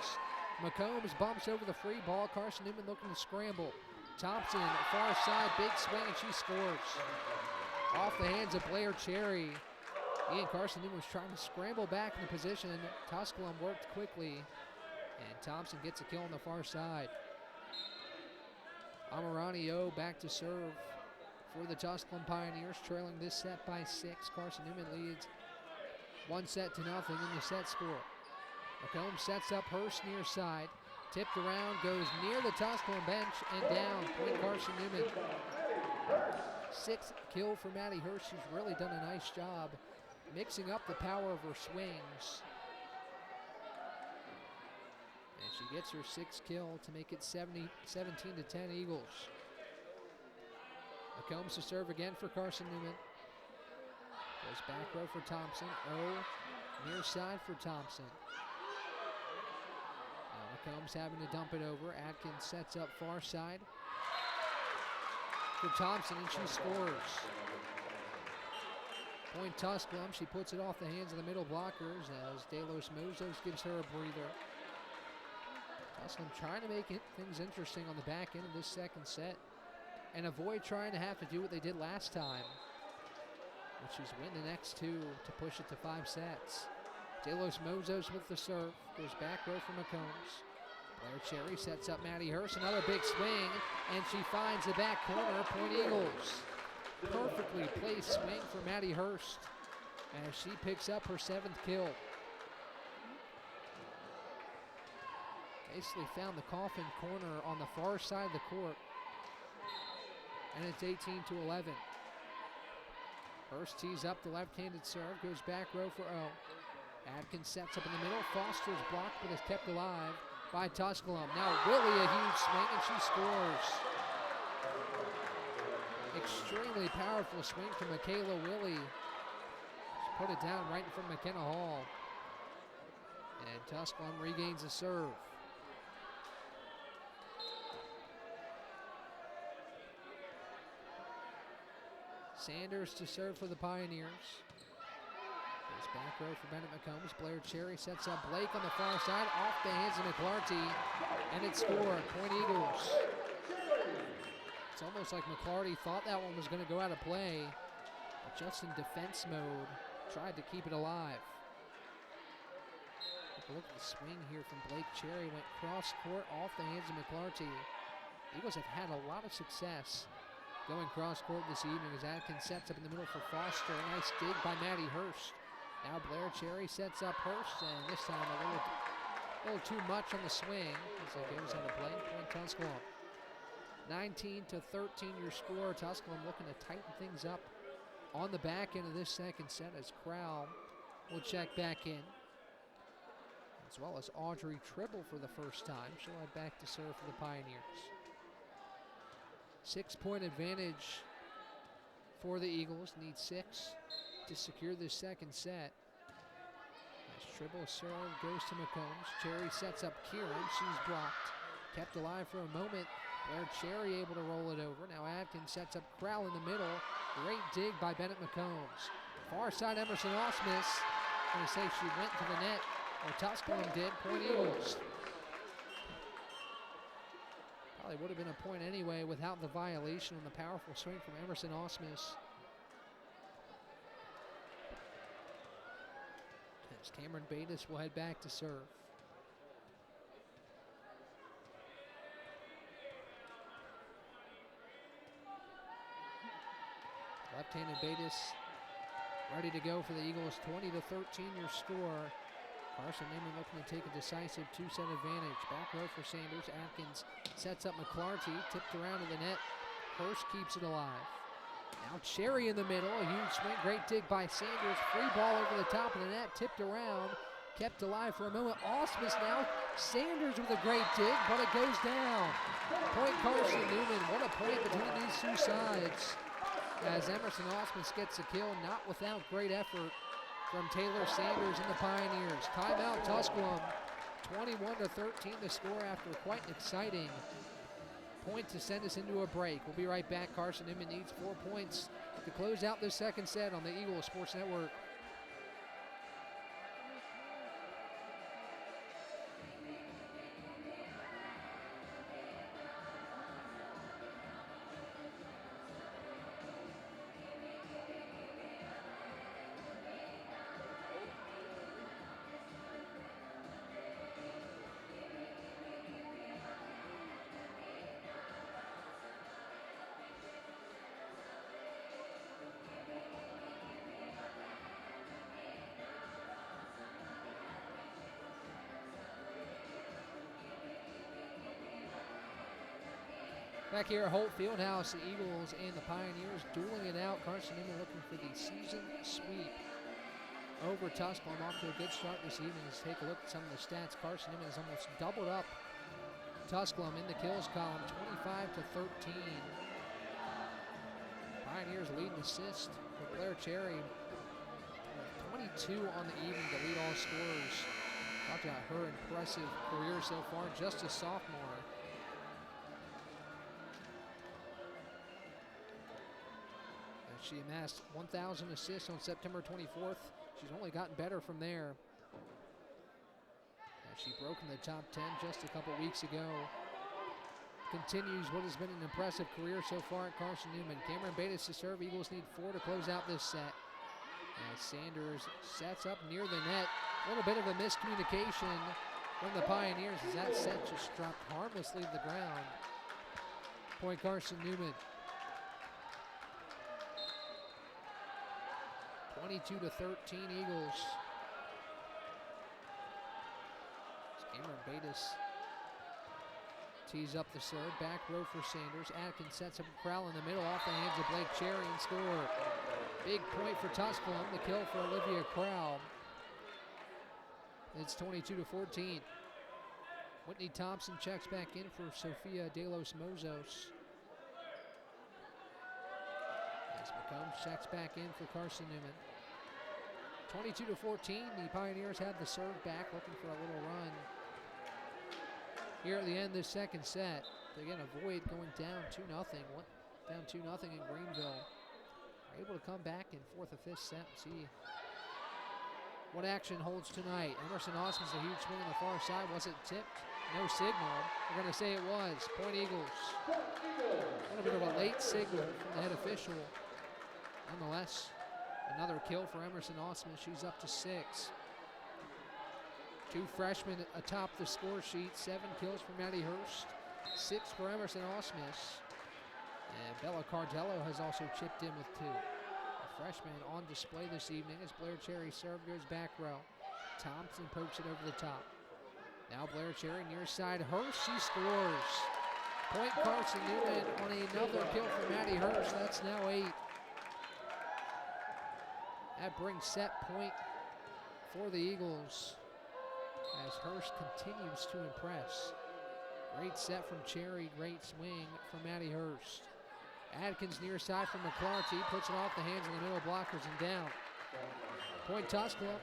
McCombs bumps over the free ball. Carson-Newman looking to scramble. Thompson, far side, big swing, and she scores. Off the hands of Blair Cherry. Ian Carson-Newman was trying to scramble back into position. Tusculum worked quickly, and Thompson gets a kill on the far side. Amaranio back to serve for the Tusculum Pioneers, trailing this set by 6. Carson-Newman leads 1-0 in the set score. McCombs sets up Hurst near side. Tipped around, goes near the Tusculum bench and down. Point Carson-Newman. 6th kill for Maddie Hurst. She's really done a nice job mixing up the power of her swings. And she gets her 6th kill to make it 17-10 Eagles. McCombs to serve again for Carson-Newman. Goes back row for Thompson. Near side for Thompson. Now McCombs having to dump it over. Atkins sets up far side for Thompson, and she scores. Point Tusculum. She puts it off the hands of the middle blockers as De Los Mozos gives her a breather. Tusculum trying to make things interesting on the back end of this second set and avoid trying to have to do what they did last time, which is win the next 2 to push it to 5 sets. De Los Mozos with the serve. Goes back row for McCombs. Blair Cherry sets up Maddie Hurst. Another big swing, and she finds the back corner. Point Eagles. Perfectly placed swing for Maddie Hurst as she picks up her 7th kill. Basically found the coffin corner on the far side of the court. And it's 18-11. Hurst tees up the left-handed serve, goes back row for O. Atkins sets up in the middle. Foster's blocked, but is kept alive by Tusculum. Now Willie, a huge swing, and she scores. Extremely powerful swing from Michaela Willie. She put it down right in front of McKenna Hall. And Tusculum regains the serve. Sanders to serve for the Pioneers. Goes back row for Bennett McCombs. Blair Cherry sets up Blake on the far side, off the hands of McClarty, and it's scored. Point Eagles. It's almost like McClarty thought that one was going to go out of play, but just in defense mode, tried to keep it alive. Take a look at the swing here from Blake Cherry. Went cross court, off the hands of McClarty. Eagles have had a lot of success going cross court this evening as Atkins sets up in the middle for Foster. A nice dig by Maddie Hurst. Now Blair Cherry sets up Hurst, and this time a little too much on the swing as it goes out of play. Point Tusculum. 19-13 your score. Tusculum looking to tighten things up on the back end of this second set as Crowell will check back in, as well as Audrey Tribble for the first time. She'll head back to serve for the Pioneers. 6-point advantage for the Eagles. Need 6 to secure this second set. As Tribble serve goes to McCombs. Cherry sets up Kieran. She's blocked. Kept alive for a moment. Blair Cherry able to roll it over. Now Atkins sets up Crowell in the middle. Great dig by Bennett McCombs. Far side Emerson Osmus. I'm going to say she went to the net, or Tusculum did. Point Eagles. Probably would have been a point anyway without the violation on the powerful swing from Emerson Osmus. As Cameron Bates will head back to serve. Left-handed Bates ready to go for the Eagles. 20-13 your score. Carson-Newman looking to take a decisive 2-set advantage. Back row for Sanders. Atkins sets up McClarty. Tipped around to the net. Hurst keeps it alive. Now Cherry in the middle, a huge swing, great dig by Sanders. Free ball over the top of the net, tipped around, kept alive for a moment. Osmus now, Sanders with a great dig, but it goes down. Point Carson-Newman, what a point between these two sides. As Emerson Osmus gets a kill, not without great effort from Taylor Sanders and the Pioneers. Timeout Tusculum, 21-13 to score after quite an exciting point to send us into a break. We'll be right back. Carson-Newman needs 4 points to close out the second set on the Eagle Sports Network. Back here at Holt Fieldhouse, the Eagles and the Pioneers dueling it out. Carson-Newman looking for the season sweep over Tusculum. Off to a good start this evening. Let's take a look at some of the stats. Carson-Newman has almost doubled up Tusculum in the kills column, 25-13. Pioneers lead in assists with Blair Cherry, 22 on the evening to lead all scorers. Talk about her impressive career so far, just a sophomore. She amassed 1,000 assists on September 24th. She's only gotten better from there. She broke in the top 10 just a couple weeks ago. Continues what has been an impressive career so far at Carson-Newman. Cameron Bates to serve. Eagles need 4 to close out this set. As Sanders sets up near the net. A little bit of a miscommunication from the Pioneers as that set just dropped harmlessly to the ground. Point Carson-Newman. 22-13 Eagles. Cameron Bates tees up the serve. Back row for Sanders. Atkins sets up a corral in the middle off the hands of Blake Cherry and score. Big point for Tusculum. The kill for Olivia Crowell. It's 22-14. Whitney Thompson checks back in for Sofia De Los Mozos. As McCombs checks back in for Carson-Newman. 22-14, the Pioneers have the serve back, looking for a little run. Here at the end of this second set, they again avoid going down 2-0. Down 2-0 in Greenville. They're able to come back in fourth or fifth set and see what action holds tonight. Emerson Osmon's a huge swing on the far side. Was it tipped? No signal. We're going to say it was. Point Eagles. A little bit of a late signal from the head official. Nonetheless, another kill for Emerson Osmond. She's up to 6. 2 freshmen atop the score sheet. 7 kills for Maddie Hurst. 6 for Emerson Osmus. And Bella Cardello has also chipped in with 2. A freshman on display this evening as Blair Cherry serve goes back row. Thompson pokes it over the top. Now Blair Cherry near side. Hurst, she scores. Point Carson-Newman on another kill for Maddie Hurst. That's now 8. That brings set point for the Eagles as Hurst continues to impress. Great set from Cherry, great swing from Maddie Hurst. Adkins near side from McClarty, puts it off the hands of the middle blockers and down. Point Tusculum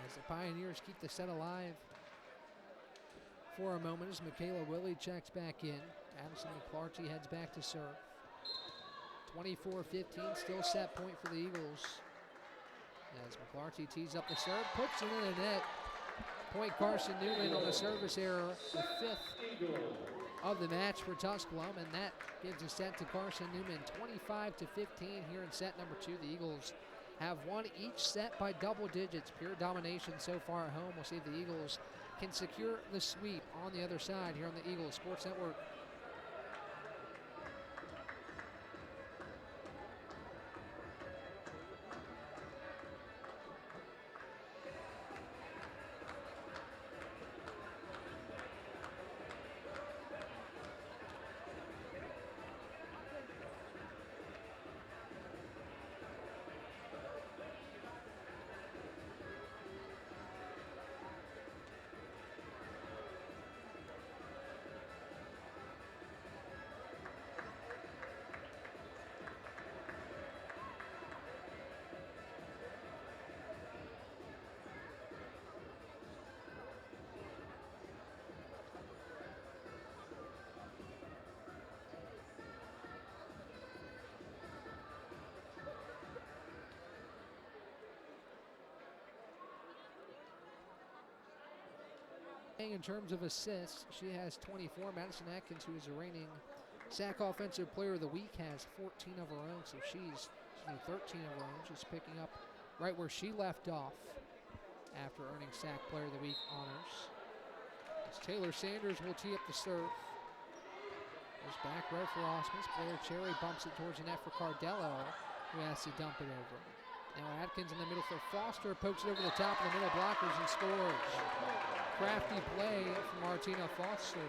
as the Pioneers keep the set alive for a moment as Michaela Willie checks back in. Addison McClarty heads back to serve. 24-15, still set point for the Eagles. As McClarty tees up the serve, puts it in the net. Point Carson-Newman on a service error, the 5th of the match for Tusculum, and that gives a set to Carson-Newman, 25-15 here in set number 2. The Eagles have won each set by double digits. Pure domination so far at home. We'll see if the Eagles can secure the sweep on the other side here on the Eagles Sports Network. In terms of assists, she has 24. Madison Atkins, who is the reigning SAC Offensive Player of the Week, has 14 of her own, so she's 13 of her own. She's picking up right where she left off after earning SAC Player of the Week honors. As Taylor Sanders will tee up the serve. Goes back row for Osmus. Blair Cherry bumps it towards the net for Cardello, who has to dump it over. Now Atkins in the middle for Foster, pokes it over the top of the middle blockers and scores. Crafty play from Martina Foster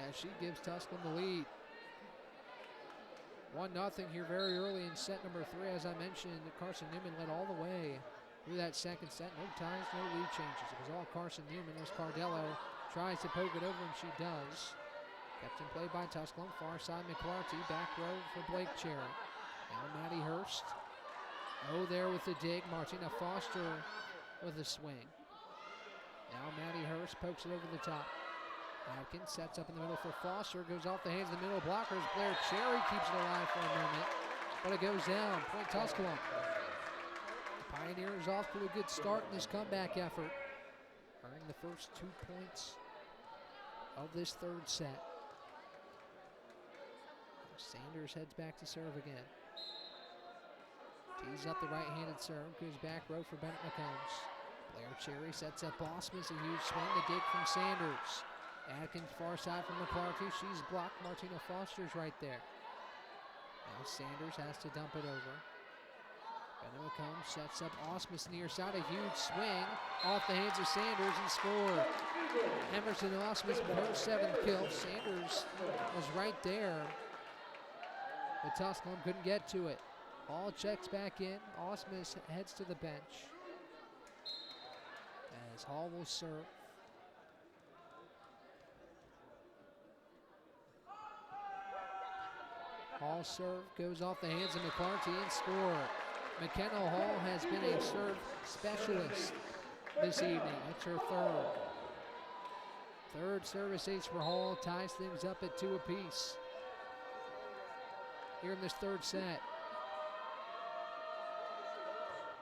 as she gives Tusculum the lead. 1-0 here very early in set number 3. As I mentioned, Carson-Newman led all the way through that second set. No ties, no lead changes. It was all Carson-Newman as Cardello tries to poke it over, and she does. Kept in play by Tusculum. Far side McClarty, back row for Blake Cherry. Now Maddie Hurst. Oh, there with the dig. Martina Foster with a swing. Now Maddie Hurst pokes it over the top. Atkins sets up in the middle for Foster. Goes off the hands of the middle blockers. Blair Cherry keeps it alive for a moment, but it goes down. Point Tusculum. The Pioneers off to a good start in this comeback effort, earning the first 2 points of this third set. Sanders heads back to serve again. Tees up the right-handed serve. Goes back row for Bennett McCombs. Blair Cherry sets up Osmus. A huge swing. The dig from Sanders. Atkins far side from McClarty. She's blocked. Martina Foster's right there. Now Sanders has to dump it over. Bennett McCombs sets up Osmus near side. A huge swing off the hands of Sanders and score. Emerson Osmus with her 7th kill. Sanders was right there, but Tusculum couldn't get to it. Hall checks back in. Osmus heads to the bench as Hall will serve. Hall serve goes off the hands of McClarty and score. McKenna Hall has been a serve specialist this evening. It's her third. Third service ace for Hall, ties things up at 2 apiece here in this third set.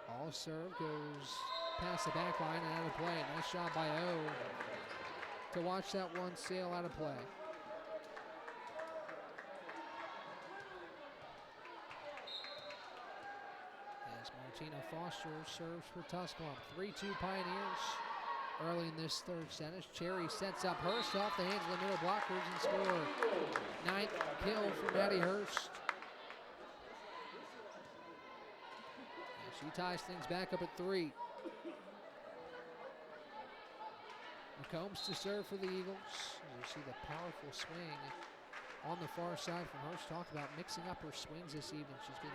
Hall serve goes past the back line and out of play. Nice shot by O to watch that one sail out of play. As Martina Foster serves for Tusculum. 3-2 Pioneers early in this third set as Cherry sets up Hurst off the hands of the middle blockers and score. 9th kill for Maddie Hurst. And she ties things back up at 3. McCombs to serve for the Eagles. You see the powerful swing on the far side from Hurst. Talked about mixing up her swings this evening. She's been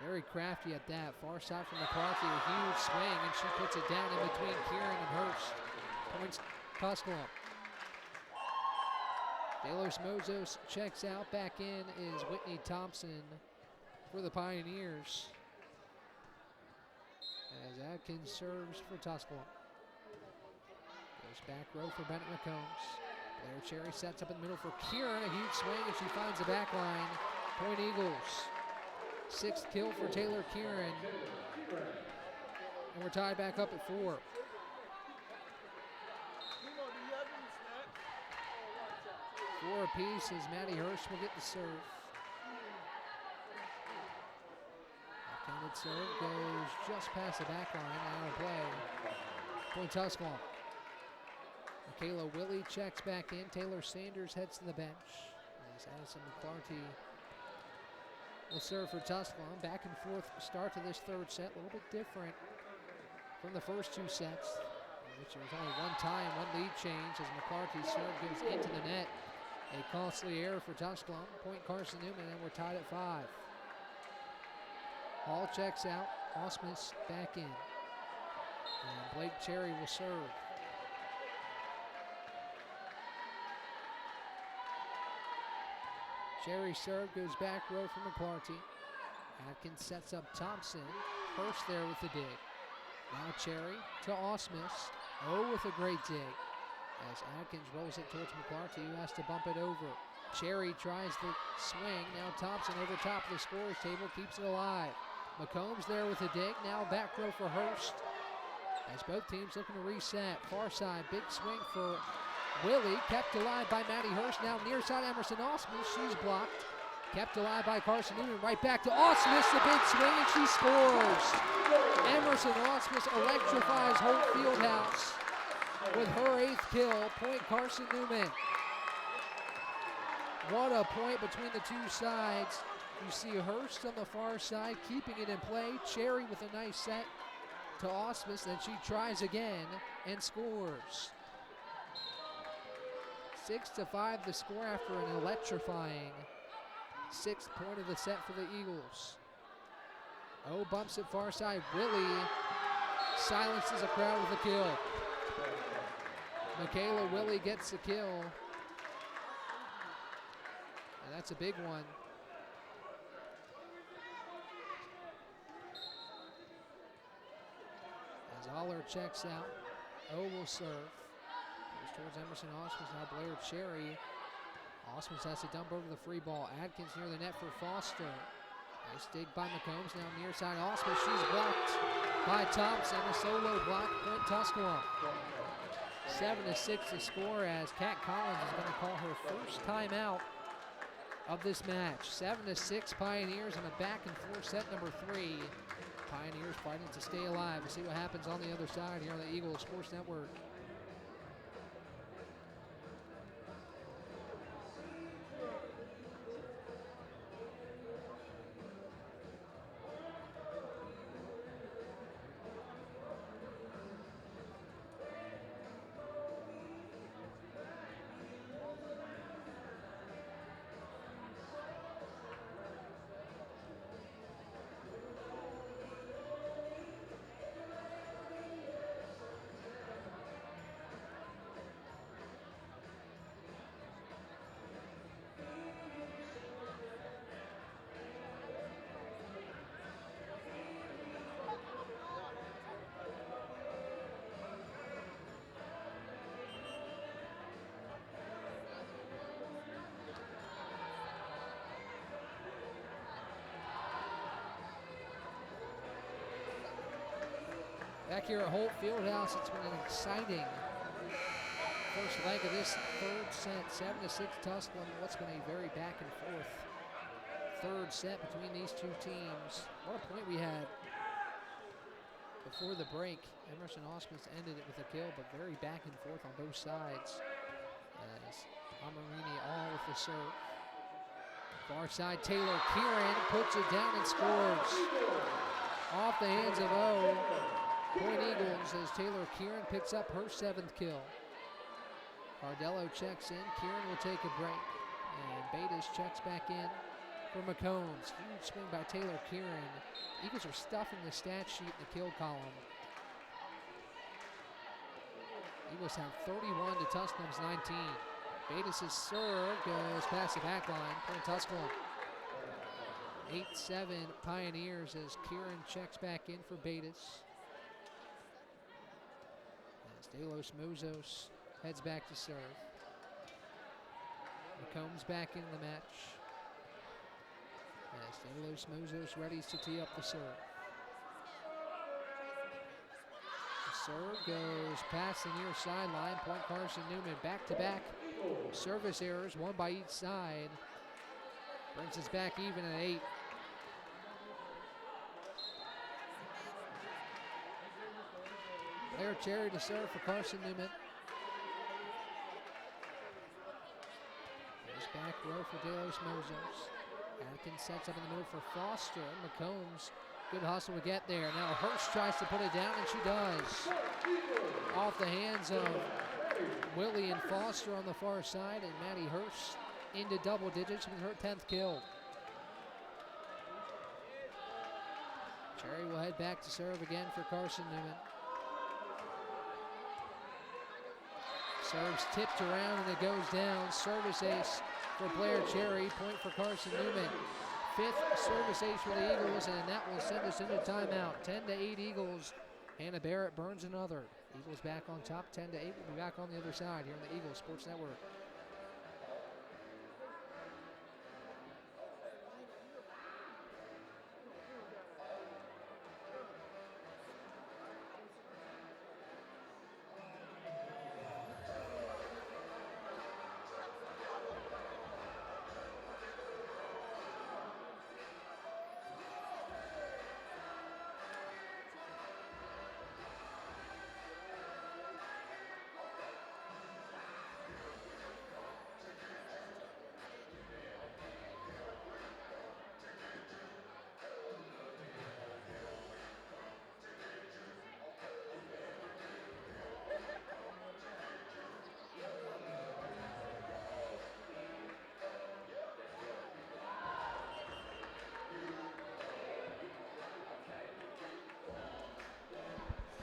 very crafty at that. Far side from McCarthy, a huge swing, and she puts it down in between Kieran and Hurst. Points Tusculum. Delos Mozos checks out. Back in is Whitney Thompson for the Pioneers as Atkins serves for Tusculum. Goes back row for Bennett McCombs. Blair Cherry sets up in the middle for Kieran. A huge swing, and she finds the back line. Point Eagles. 6th kill for Taylor Kieran. And we're tied back up at 4. Four apiece as Maddie Hurst will get the serve. Backhanded serve goes just past the back line and out of play. Point Tusculum. Michaela Willie checks back in. Taylor Sanders heads to the bench. As Addison McClarty will serve for Tusculum. Back and forth start to this third set. A little bit different from the first 2 sets, which there was only one time, one lead change as McClarty's serve goes into the net. A costly error for Tusculum. Point Carson-Newman, and we're tied at 5. Hall checks out. Osmus back in. And Blake Cherry will serve. Cherry serve goes back row for McClarty. Atkins sets up Thompson. Hurst there with the dig. Now Cherry to Osmus. Oh, with a great dig. As Atkins rolls it towards McClarty, who has to bump it over. Cherry tries the swing. Now Thompson over top of the scorer's table, keeps it alive. McCombs there with a dig. Now back row for Hurst. As both teams looking to reset. Far side, big swing for Willie. Kept alive by Maddie Hurst. Now near side, Emerson Osmus. She's blocked. Kept alive by Carson-Newman. Right back to Osmus. The big swing, and she scores. Emerson Osmus electrifies Holt Fieldhouse with her 8th kill. Point Carson-Newman. What a point between the two sides. You see Hurst on the far side keeping it in play. Cherry with a nice set to Osmus. Then she tries again and scores. 6-5 the score after an electrifying 6th point of the set for the Eagles. Oh, bumps it far side. Willie silences a crowd with a kill. Michaela Willie gets the kill. And that's a big one. As Aller checks out, O will serve. Goes towards Emerson Osmus, now Blair Cherry. Osmus has to dump over the free ball. Adkins near the net for Foster. Nice dig by McCombs, now near side Osmus. She's blocked by Thompson. A solo block, point Tusculum. 7-6 to score as Kat Collins is going to call her first timeout of this match. 7-6 Pioneers in a back and forth set number 3. Pioneers fighting to stay alive. We'll see what happens on the other side here on the Eagle Sports Network. Back here at Holt Fieldhouse, it's been an exciting first leg of this 3rd set. 7-6 Tusculum. What's been a very back and forth 3rd set between these two teams. What a point we had before the break. Emerson Osmus ended it with a kill, but very back and forth on both sides. As Amarini all with the serve. Far side, Taylor Kieran puts it down and scores. Off the hands of O. Point Eagles as Taylor Kieran picks up her 7th kill. Cardello checks in. Kieran will take a break. And Betas checks back in for McCombs. Huge swing by Taylor Kieran. Eagles are stuffing the stat sheet in the kill column. Eagles have 31 to Tusculum's 19. Betas' serve goes past the back line. Point Tusculum. 8-7 Pioneers as Kieran checks back in for Betas. Delos Mozos heads back to serve. McCombs back in the match. As Delos Mozos ready to tee up the serve. The serve goes past the near sideline. Point Carson-Newman back-to-back service errors, one by each side. Brings us back even at 8. Blair Cherry to serve for Carson-Newman. Goes back row for Delos Mozos. Atkins sets up in the middle for Foster. McCombs, good hustle to get there. Now Hurst tries to put it down, and she does. Off the hands of Willie and Foster on the far side, and Maddie Hurst into double digits with her 10th kill. Cherry will head back to serve again for Carson-Newman. Serves tipped around and it goes down. Service ace for Blair Cherry. Point for Carson-Newman. 5th service ace for the Eagles, and that will send us into timeout. 10-8 Eagles. Hannah Barrett burns another. Eagles back on top, 10-8. We'll be back on the other side here on the Eagles Sports Network.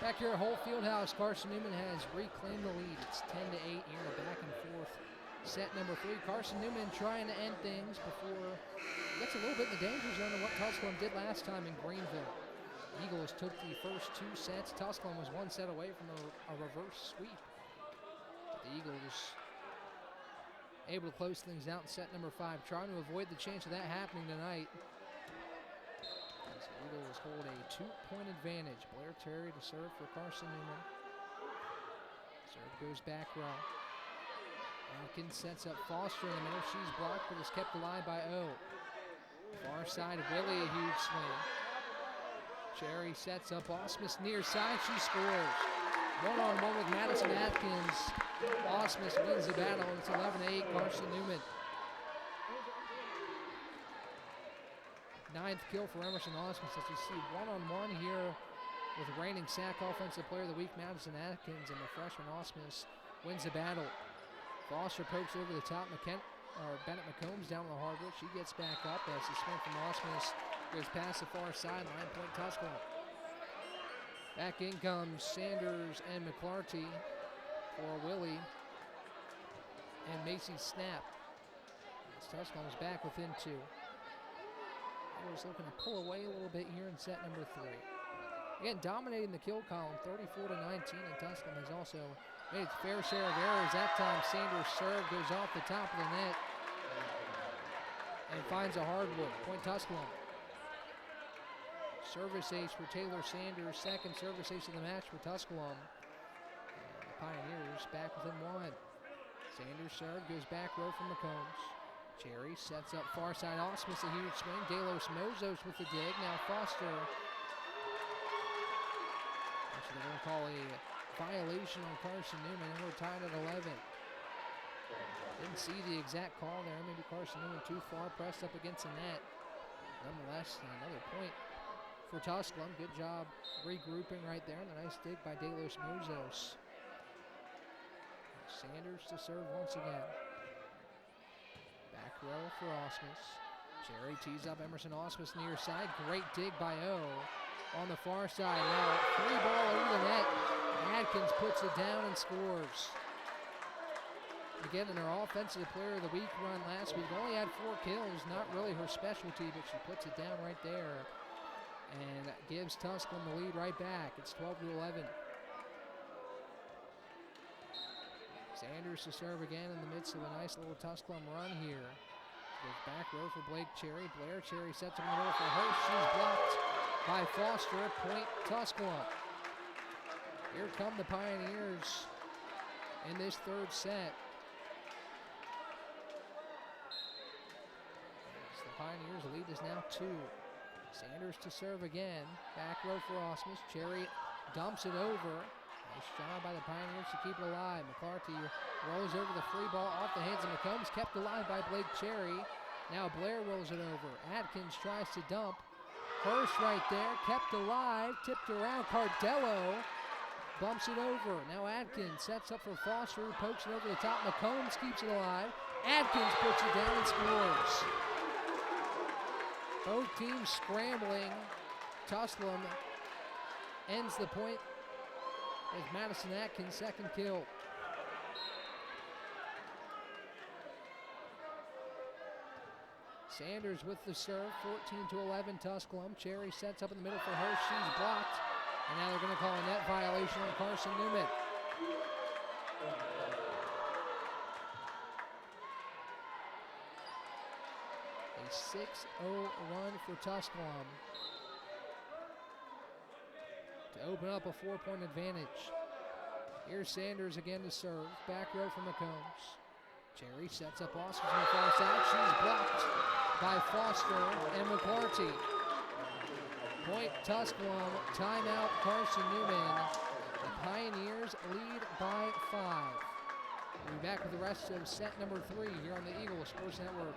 Back here at Holt Fieldhouse, Carson-Newman has reclaimed the lead. It's 10-8 here in the back and forth. Set number 3. Carson-Newman trying to end things before he gets a little bit in the danger zone of what Tusculum did last time in Greenville. Eagles took the first 2 sets. Tusculum was 1 set away from a reverse sweep. But the Eagles able to close things out in set number 5, trying to avoid the chance of that happening tonight. As the Eagles hold a 2-point advantage. Blair Terry to serve for Carson-Newman. Serve goes back row. Atkins sets up Foster in the middle. She's blocked, but is kept alive by O. Far side of Willie, a huge swing. Cherry sets up Osmus near side. She scores. 1-on-1 with Madison Atkins. Osmus wins the battle, and it's 11-8 Carson-Newman. 9th kill for Emerson Osmus as we see 1-on-1 here with reigning SAC Offensive Player of the Week Madison Atkins, and the freshman Osmus wins the battle. Foster pokes over the top. Bennett McCombs down on the hardwood. She gets back up as the swing from Osmus goes past the far sideline. Point Tusculum. Back in comes Sanders and McClarty for Willie. And Macy snap. As Tusculum's back within 2. Eagles looking to pull away a little bit here in set number 3. Again, dominating the kill column, 34-19, and Tusculum has also made its fair share of errors. That time, Sanders' serve goes off the top of the net and finds a hardwood. Point Tusculum. Service ace for Taylor Sanders. Second service ace of the match for Tusculum. And the Pioneers back within 1. Sanders' serve goes back row from McCombs. Cherry sets up far side. Osmus a huge swing. Delos Mozos with the dig. Now Foster. Actually, they're going to call a violation on Carson-Newman, and we're tied at 11. Didn't see the exact call there. Maybe Carson-Newman too far pressed up against the net. Nonetheless, another point for Tusculum. Good job regrouping right there, and a nice dig by Delos Mozos. Sanders to serve once again. Back row for Osmus. Cherry tees up Emerson Osmus near side. Great dig by O on the far side. Now, free ball over the net. Atkins puts it down and scores. Again, in her Offensive Player of the Week run last week, only had 4 kills. Not really her specialty, but she puts it down right there and gives Tusculum the lead right back. It's 12-11. Sanders to serve again in the midst of a nice little Tusculum run here. Goes back row for Blake Cherry. Blair Cherry sets up in the middle for her. She's blocked by Foster. Point Tusculum. Here come the Pioneers in this 3rd set. As the Pioneers' lead is now 2. Sanders to serve again. Back row for Osmus. Cherry dumps it over. Nice job by the Pioneers to keep it alive. McCarthy rolls over the free ball off the hands of McCombs, kept alive by Blake Cherry. Now Blair rolls it over. Atkins tries to dump. Hurst right there, kept alive, tipped around. Cardello bumps it over. Now Atkins sets up for Foster, who pokes it over the top. McCombs keeps it alive. Atkins puts it down and scores. Both teams scrambling. Tusculum ends the point with Madison Atkins' 2nd kill. Sanders with the serve, 14-11 Tusculum. Cherry sets up in the middle for her. She's blocked. And now they're going to call a net violation on Carson-Newman. A 6-0 run for Tusculum to open up a 4-point advantage. Here's Sanders again to serve. Back row from McCombs. Cherry sets up Oscar on the far side. She's blocked by Foster and McClarty. Point Tusculum. Timeout Carson-Newman. The Pioneers lead by 5. We'll be back with the rest of set number 3 here on the Eagle Sports Network.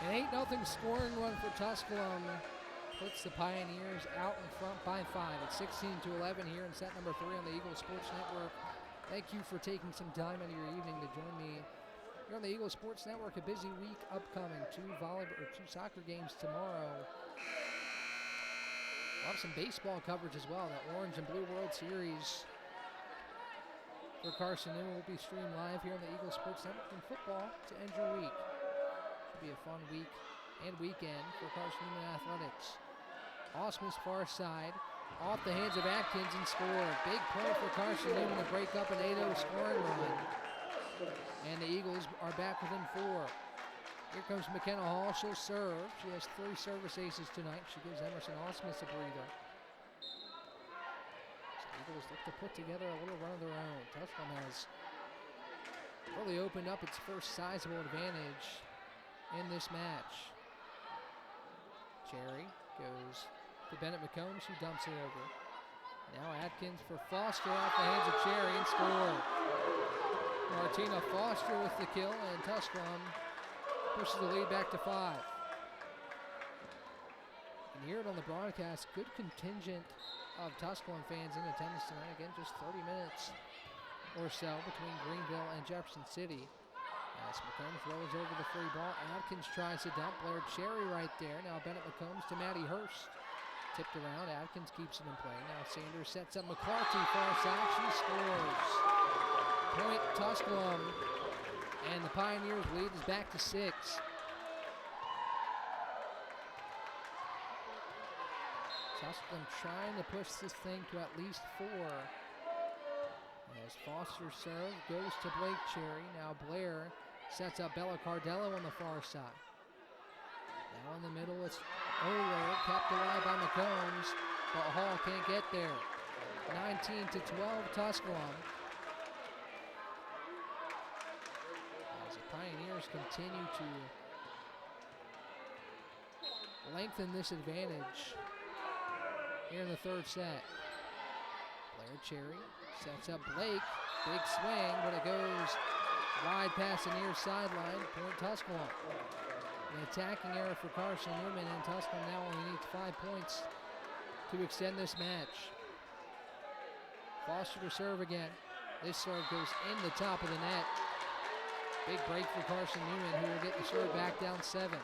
An 8-0 scoring run for Tusculum puts the Pioneers out in front by 5. It's 16-11 here in set number 3 on the Eagle Sports Network. Thank you for taking some time out of your evening to join me here on the Eagle Sports Network. A busy week upcoming. Two soccer games tomorrow. We'll have some baseball coverage as well. The Orange and Blue World Series for Carson-Newman will be streamed live here on the Eagle Sports Network. And football to end your week. Should be a fun week and weekend for Carson-Newman athletics. Osmus far side, off the hands of Atkins and scored. Big point for Carson-Newman to break up an 8-0 scoring run. And the Eagles are back within 4. Here comes McKenna Hall. She'll serve. She has 3 service aces tonight. She gives Emerson Osmus a breather. So the Eagles look to put together a little run of their own. Tusculum has really opened up its first sizable advantage in this match. Cherry goes to Bennett McCombs, who dumps it over. Now Atkins for Foster off the hands of Cherry and score. Martina Foster with the kill, and Tusculum pushes the lead back to 5. And hear it on the broadcast, good contingent of Tusculum fans in attendance tonight. Again, just 30 minutes or so between Greenville and Jefferson City. As McCombs rolls over the free ball, Atkins tries to dump. Blair Cherry right there. Now Bennett McCombs to Maddie Hurst. Tipped around, Atkins keeps it in play. Now Sanders sets up McClarty far side, she scores. Point Tusculum, and the Pioneers lead is back to 6. Tusculum trying to push this thing to at least 4. As Foster serve goes to Blake Cherry. Now Blair sets up Bella Cardello on the far side. Now in the middle it's Oler, kept alive by McCombs, but Hall can't get there. 19-12 Tusculum. As the Pioneers continue to lengthen this advantage here in the 3rd set. Blair Cherry sets up Blake, big swing, but it goes wide past the near sideline. Point Tusculum. An attacking error for Carson-Newman, and Tusculum now only needs 5 points to extend this match. Foster to serve again. This serve goes in the top of the net. Big break for Carson-Newman, who will get the serve back down 7.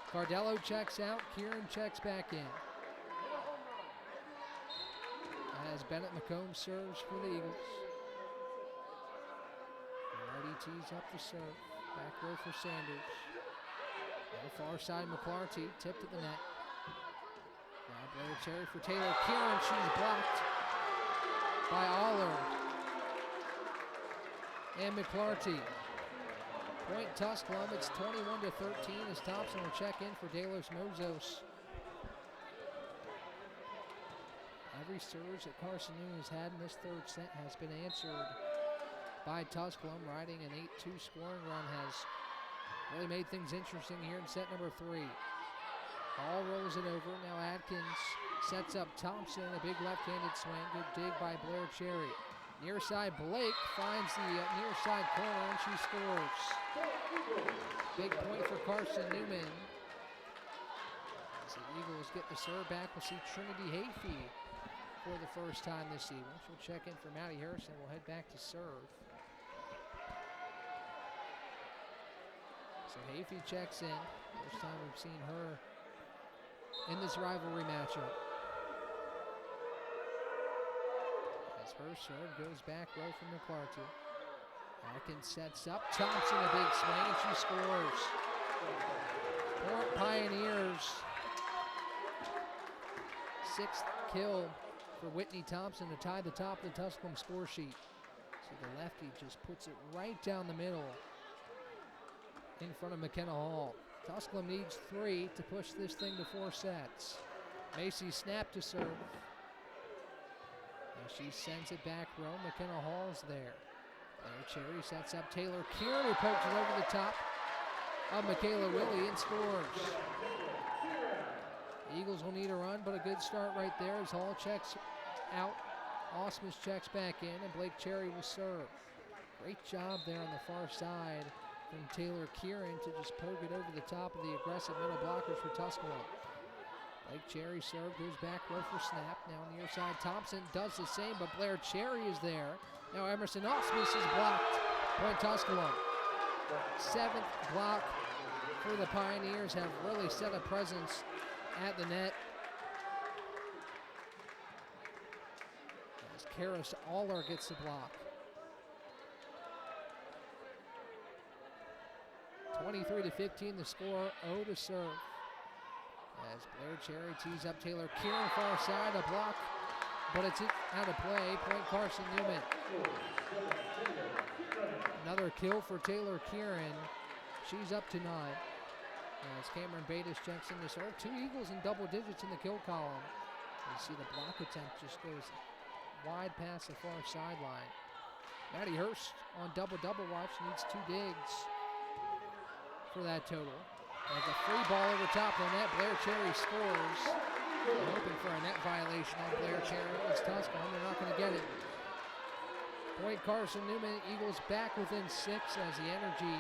Cardello checks out, Kieran checks back in. As Bennett McCombs serves for the Eagles. Marty tees up the serve. Back row for Sanders. On the far side, McClarty tipped at the net. Now Blair Cherry for Taylor Kieran. She's blocked by Aller and McClarty. Point Tusculum. It's 21-13 as Thompson will check in for De Los Mozos. Every surge that Carson-Newman has had in this 3rd set has been answered by Tusculum. Riding an 8-2 scoring run has really made things interesting here in set number 3. Hall rolls it over. Now Atkins sets up Thompson. A big left-handed swing. Good dig by Blair Cherry. Near side Blake finds the near side corner and she scores. Big point for Carson-Newman. As the Eagles get the serve back, we'll see Trinity Hayfie for the first time this season. She'll check in for Maddie Harrison. We'll head back to serve. So Hayfie checks in. First time we've seen her in this rivalry matchup. As her serve goes back row from McClarty. Atkins sets up. Thompson a big swing and she scores. Point Pioneers. 6th kill for Whitney Thompson to tie the top of the Tusculum score sheet. So the lefty just puts it right down the middle in front of McKenna Hall. Tusculum needs 3 to push this thing to 4 sets. Macy snap to serve. As she sends it back row, McKenna Hall's there. Blair Cherry sets up Taylor Kieran, who pokes it over the top of Michaela Willie and scores. The Eagles will need a run, but a good start right there as Hall checks out. Osmus checks back in, and Blake Cherry will serve. Great job there on the far side from Taylor Kieran to just poke it over the top of the aggressive middle blockers for Tusculum. Blake Cherry serve, goes back row for snap. Now on the near side, Thompson does the same, but Blair Cherry is there. Now Emerson Osmus is blocked. Point Tusculum. 7th block for the Pioneers, have really set a presence at the net. As Karis Aller gets the block. 23-15 the score, 0 to serve. As Blair Cherry tees up Taylor Kieran far side, a block, but it's out of play. Point Carson-Newman. Another kill for Taylor Kieran. She's up to 9. As Cameron Bates checks in to serve. 2 Eagles in double digits in the kill column. You see the block attempt just goes wide past the far sideline. Maddie Hurst on double-double watch needs 2 digs for that total. As a free ball over top of the net, Blair Cherry scores. They're hoping for a net violation on Blair Cherry. It's Tusculum, they're not going to get it. Point Carson-Newman, Eagles back within 6 as the energy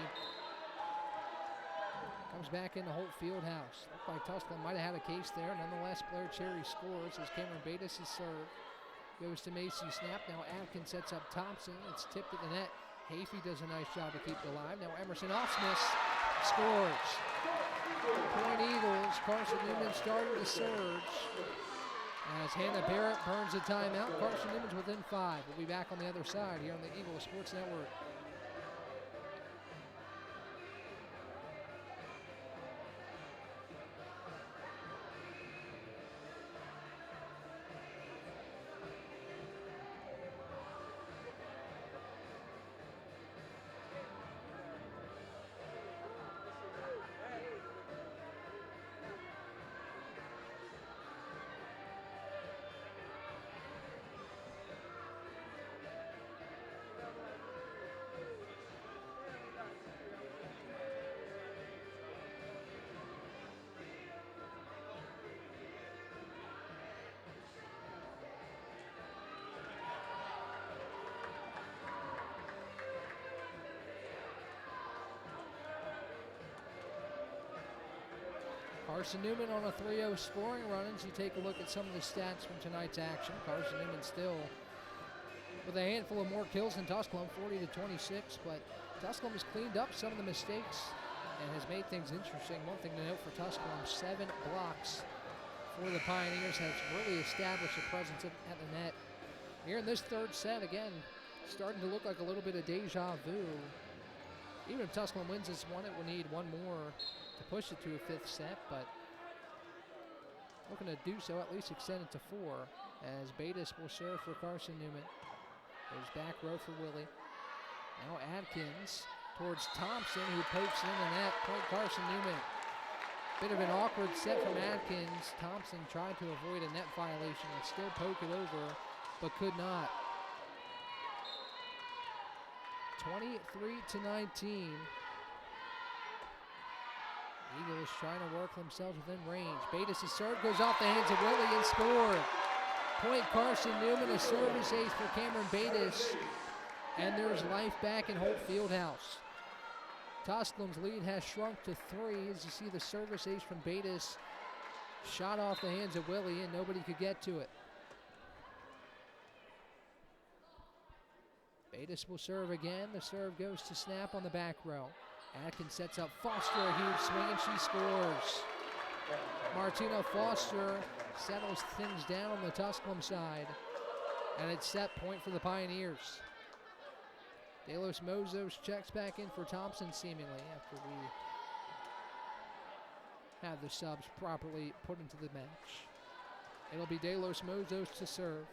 comes back into Holt Fieldhouse. Looked like Tusculum might have had a case there. Nonetheless, Blair Cherry scores as Cameron Bates is served. Goes to Macy snap. Now Atkins sets up Thompson. It's tipped at the net. Hafey does a nice job to keep it alive. Now Emerson Osmus scores. Point Eagles. Carson-Newman starting to surge. As Hannah Barrett burns a timeout. Carson-Newman's within 5. We'll be back on the other side here on the Eagle Sports Network. Carson-Newman on a 3-0 scoring run. As you take a look at some of the stats from tonight's action, Carson-Newman still with a handful of more kills than Tusculum, 40-26, but Tusculum has cleaned up some of the mistakes and has made things interesting. One thing to note for Tusculum, 7 blocks for the Pioneers, has really established a presence at the net. Here in this third set, again, starting to look like a little bit of deja vu. Even if Tusculum wins this one, it will need one more to push it to a 5th set, but looking to do so, at least extend it to 4, as Bates will serve for Carson-Newman. Goes back row for Willie. Now Atkins towards Thompson, who pokes in the net. Point Carson-Newman. Bit of an awkward set from Atkins. Thompson tried to avoid a net violation and still poke it over, but could not. 23-19. Eagles trying to work themselves within range. Bates' serve goes off the hands of Willie and scored. Point Carson-Newman, a service ace for Cameron Bates. And there's life back in Holt Fieldhouse. Tusculum's lead has shrunk to 3 as you see the service ace from Bates. Shot off the hands of Willie and nobody could get to it. Bates will serve again. The serve goes to snap on the back row. Atkins sets up Foster, a huge swing, and she scores. Martina Foster settles things down on the Tusculum side, and it's set point for the Pioneers. De Los Mozos checks back in for Thompson seemingly after we have the subs properly put into the match. It'll be De Los Mozos to serve.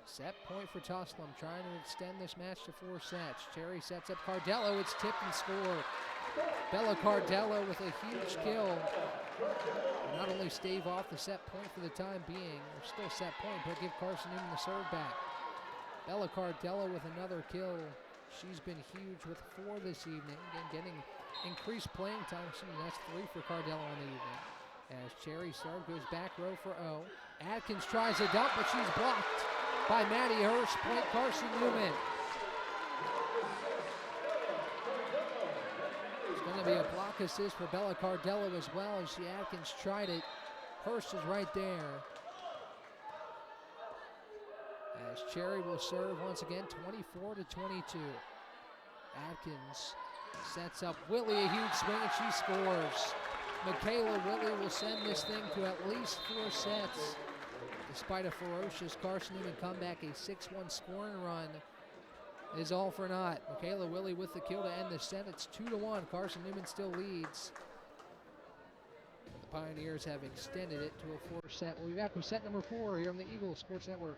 Set point for Tusculum, trying to extend this match to 4 sets. Cherry sets up Cardello, it's tipped and scored. Bella Cardello with a huge kill. And not only stave off the set point for the time being, or still set point, but give Carson-Newman the serve back. Bella Cardello with another kill. She's been huge with 4 this evening, again getting increased playing time. That's 3 for Cardello in the evening. As Cherry serve goes back row for O. Atkins tries a dump, but she's blocked by Maddie Hurst. Point Carson-Newman. It's going to be a block assist for Bella Cardello as well as the Atkins tried it. Hurst is right there. As Cherry will serve once again, 24-22. Atkins sets up Willie, a huge swing, and she scores. Michaela Willie will send this thing to at least 4 sets. Despite a ferocious Carson-Newman comeback, a 6-1 scoring run is all for naught. Michaela Willie with the kill to end the set. It's 2-1. Carson-Newman still leads. The Pioneers have extended it to a 4-set. We'll be back with set number 4 here on the Eagle Sports Network.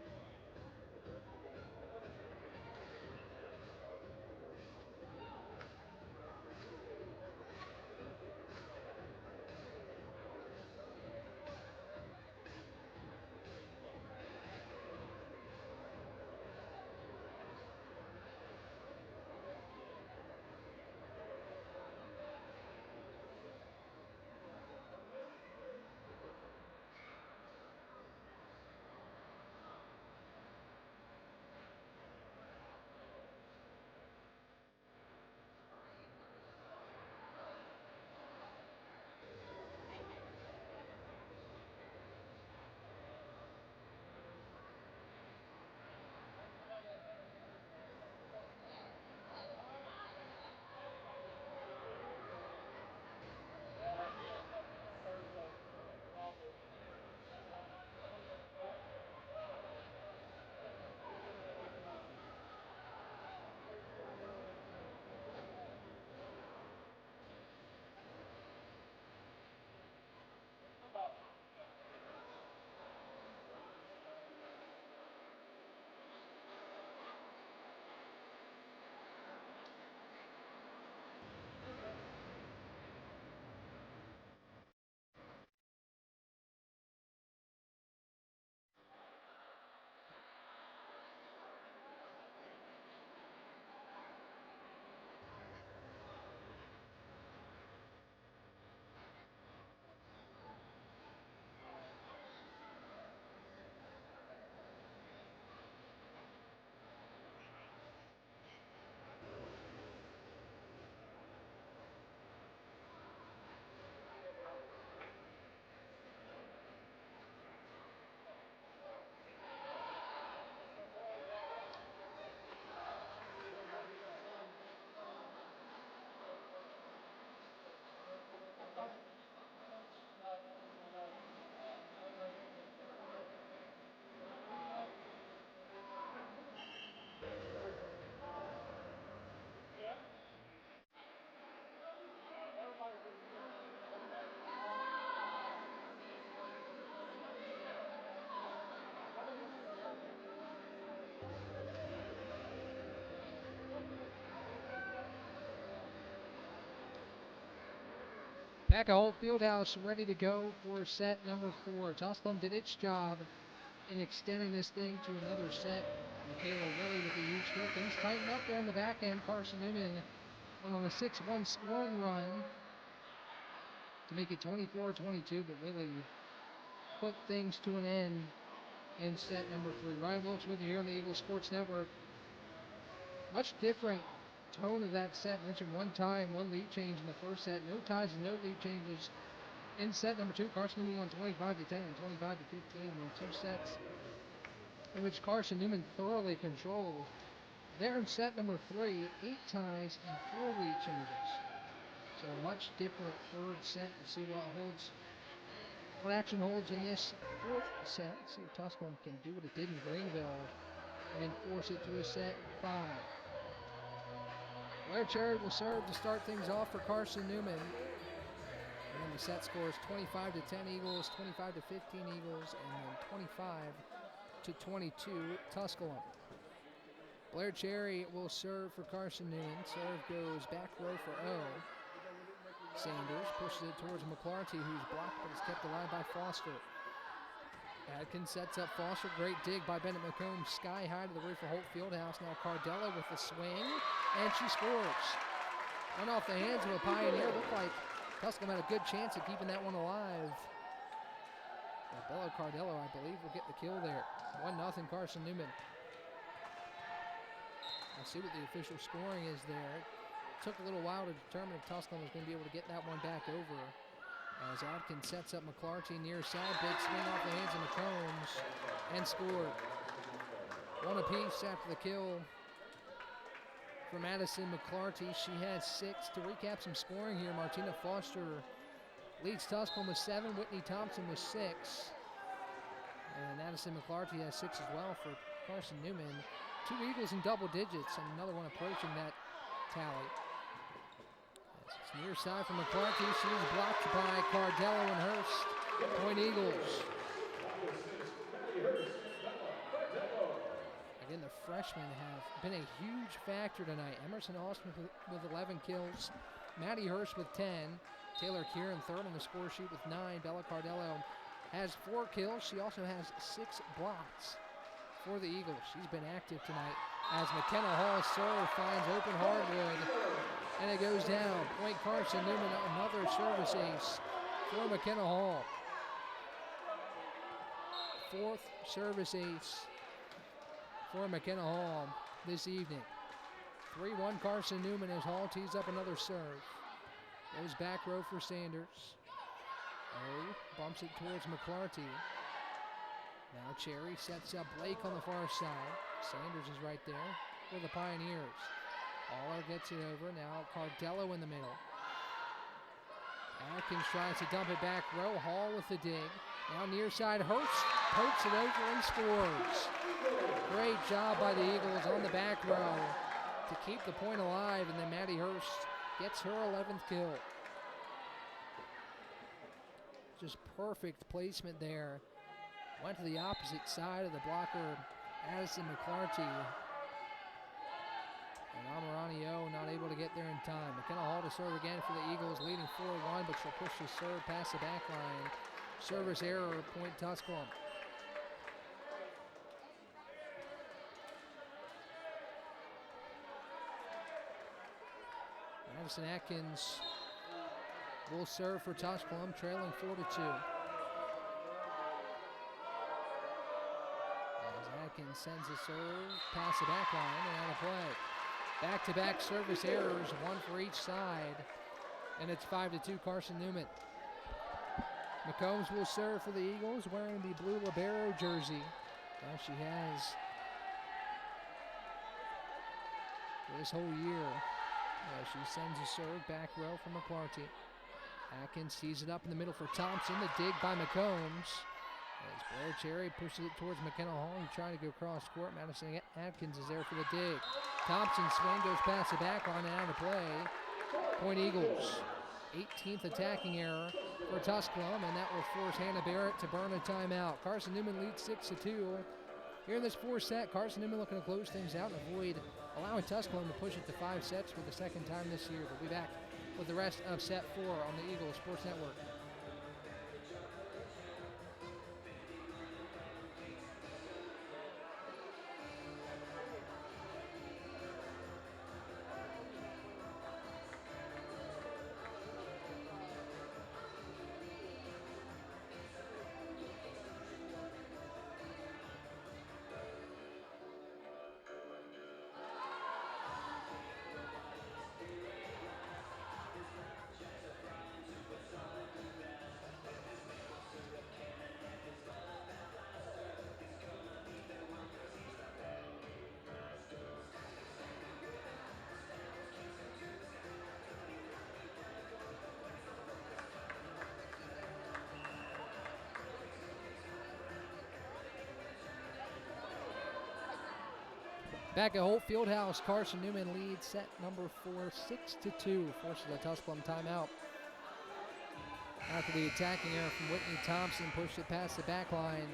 Back at Holt Fieldhouse, ready to go for set number 4. Tusculum did its job in extending this thing to another set. Michaela Willie with a huge kill. Things tighten up there in the back end. Carson-Newman went on a 6-1 scoring run to make it 24-22, but Willie put things to an end in set number 3. Ryan Wilkes with you here on the Eagle Sports Network. Much different tone of that set. Mentioned one time, one lead change in the first set. No ties and no lead changes in set number 2. Carson-Newman won 25-10 and 25-15 in 2 sets, in which Carson-Newman thoroughly controlled. There in set number 3, 8 ties and 4 lead changes. So a much different third set. To see what action holds in this 4th set. See if Tusculum can do what it did in Greenville and force it to a set 5. Blair Cherry will serve to start things off for Carson-Newman. And then the set score is 25-10 Eagles, 25-15 Eagles, and then 25-22 Tusculum. Blair Cherry will serve for Carson-Newman. Serve goes back row for O. Sanders pushes it towards McClarty, who's blocked but is kept alive by Foster. Atkins sets up Foster. Great dig by Bennett McComb. Sky high to the roof of Holt Fieldhouse. Now Cardello with the swing, and she scores. Went off the hands of a Pioneer. Looked like Tusculum had a good chance of keeping that one alive. Bella Cardello, I believe, will get the kill there. 1-0 Carson-Newman. Let's see what the official scoring is there. It took a little while to determine if Tusculum was going to be able to get that one back over. As Atkins sets up McClarty near side, big swing off the hands of McCombs, and scored. One apiece after the kill for Madison McClarty. She has 6. To recap some scoring here, Martina Foster leads Tusculum with 7, Whitney Thompson with 6. And Madison McClarty has 6 as well for Carson-Newman. 2 Eagles in double digits, and another one approaching that tally. It's near side from McClarty. She's blocked by Cardello and Hurst. Point Eagles. Again, the freshmen have been a huge factor tonight. Emerson Austin with 11 kills. Maddie Hurst with 10. Taylor Kieran third on the score sheet with 9. Bella Cardello has 4 kills. She also has 6 blocks for the Eagles. She's been active tonight as McKenna Hall's serve finds open hardwood, and it goes down. Point Carson-Newman, another service ace for McKenna Hall. 4th service ace for McKenna Hall this evening. 3-1 Carson-Newman as Hall tees up another serve. Goes back row for Sanders. Bumps it towards McClarty. Now Cherry sets up Blake on the far side. Sanders is right there for the Pioneers. Aller gets it over. Now Cardello in the middle. Atkins tries to dump it back row. Hall with the dig. Now near side, Hurst pokes it over and scores. Great job by the Eagles on the back row to keep the point alive, and then Maddie Hurst gets her 11th kill. Just perfect placement there. Went to the opposite side of the blocker, Addison McClarty. And Amaranio not able to get there in time. McKenna Hall to serve again for the Eagles, leading 4-1, but she'll push the serve past the back line. Service error, point Tusculum. Madison Atkins will serve for Tusculum, trailing 4-2. Atkins sends a serve past the back line and out of play. Back-to-back service errors, 1 for each side, and it's 5-2 Carson-Newman. McCombs will serve for the Eagles, wearing the blue libero jersey. Now she has this whole year. She sends a serve back row from McClarty. Atkins tees it up in the middle for Thompson. The dig by McCombs. As Blair Cherry pushes it towards McKenna Hall, who's trying to go cross court. Madison Atkins is there for the dig. Thompson's swing goes past the back line and out of play. Point Eagles. 18th attacking error for Tusculum, and that will force Hannah Barrett to burn a timeout. Carson-Newman leads 6-2. Here in this 4th set, Carson-Newman looking to close things out and avoid allowing Tusculum to push it to 5 sets for the 2nd time this year. We'll be back with the rest of set 4 on the Eagles Sports Network. Back at Holt Fieldhouse, Carson-Newman leads set number 4, 6-2. Forces a Tusculum timeout. After the attacking error from Whitney Thompson, pushed it past the back line.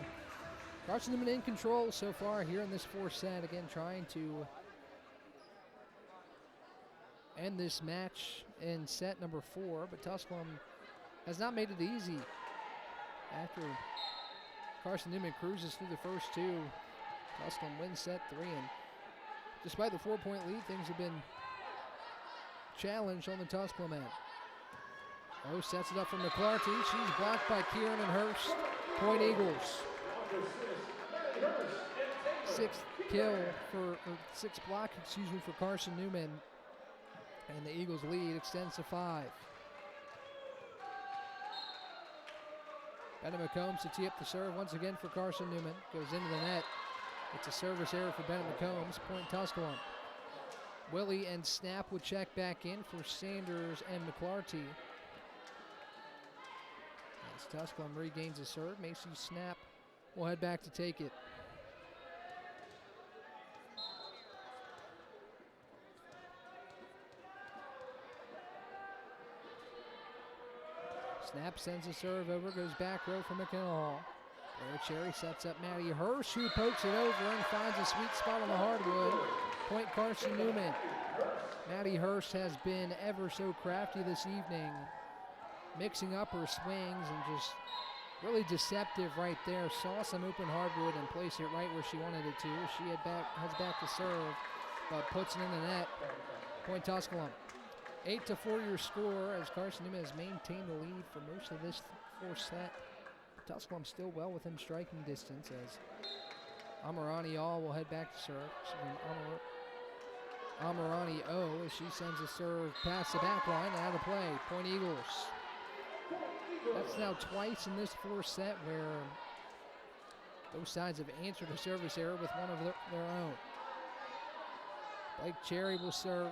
Carson-Newman in control so far here in this 4th set. Again, trying to end this match in set number 4, but Tusculum has not made it easy. After Carson-Newman cruises through the first 2, Tusculum wins set 3, and despite the 4-point lead, things have been challenged on the Tusculum end. Oh, sets it up for McClarty. She's blocked by Kieran and Hurst. Point Eagles. Sixth block, for Carson-Newman. And the Eagles' lead extends to 5. Bennett McCombs to tee up the serve once again for Carson-Newman. Goes into the net. It's a service error for Bennett McCombs. Point Tusculum. Willie and Snap would check back in for Sanders and McClarty. As Tusculum regains the serve, Macy Snap will head back to take it. Snap sends a serve over, goes back row for McKenna Hall. Blair Cherry sets up Maddie Hirsch, who pokes it over and finds a sweet spot on the hardwood. Point Carson-Newman. Maddie Hirsch has been ever so crafty this evening, mixing up her swings and just really deceptive right there. Saw some open hardwood and placed it right where she wanted it to. She heads back to serve, but puts it in the net. Point Tusculum. 8-4 your score as Carson-Newman has maintained the lead for most of this fourth set. Tusculum still well within striking distance as Amirani All will head back to serve. Amirani O as she sends a serve past the back line and out of play. Point Eagles. That's now twice in this fourth set where both sides have answered a service error with one of their own. Blake Cherry will serve.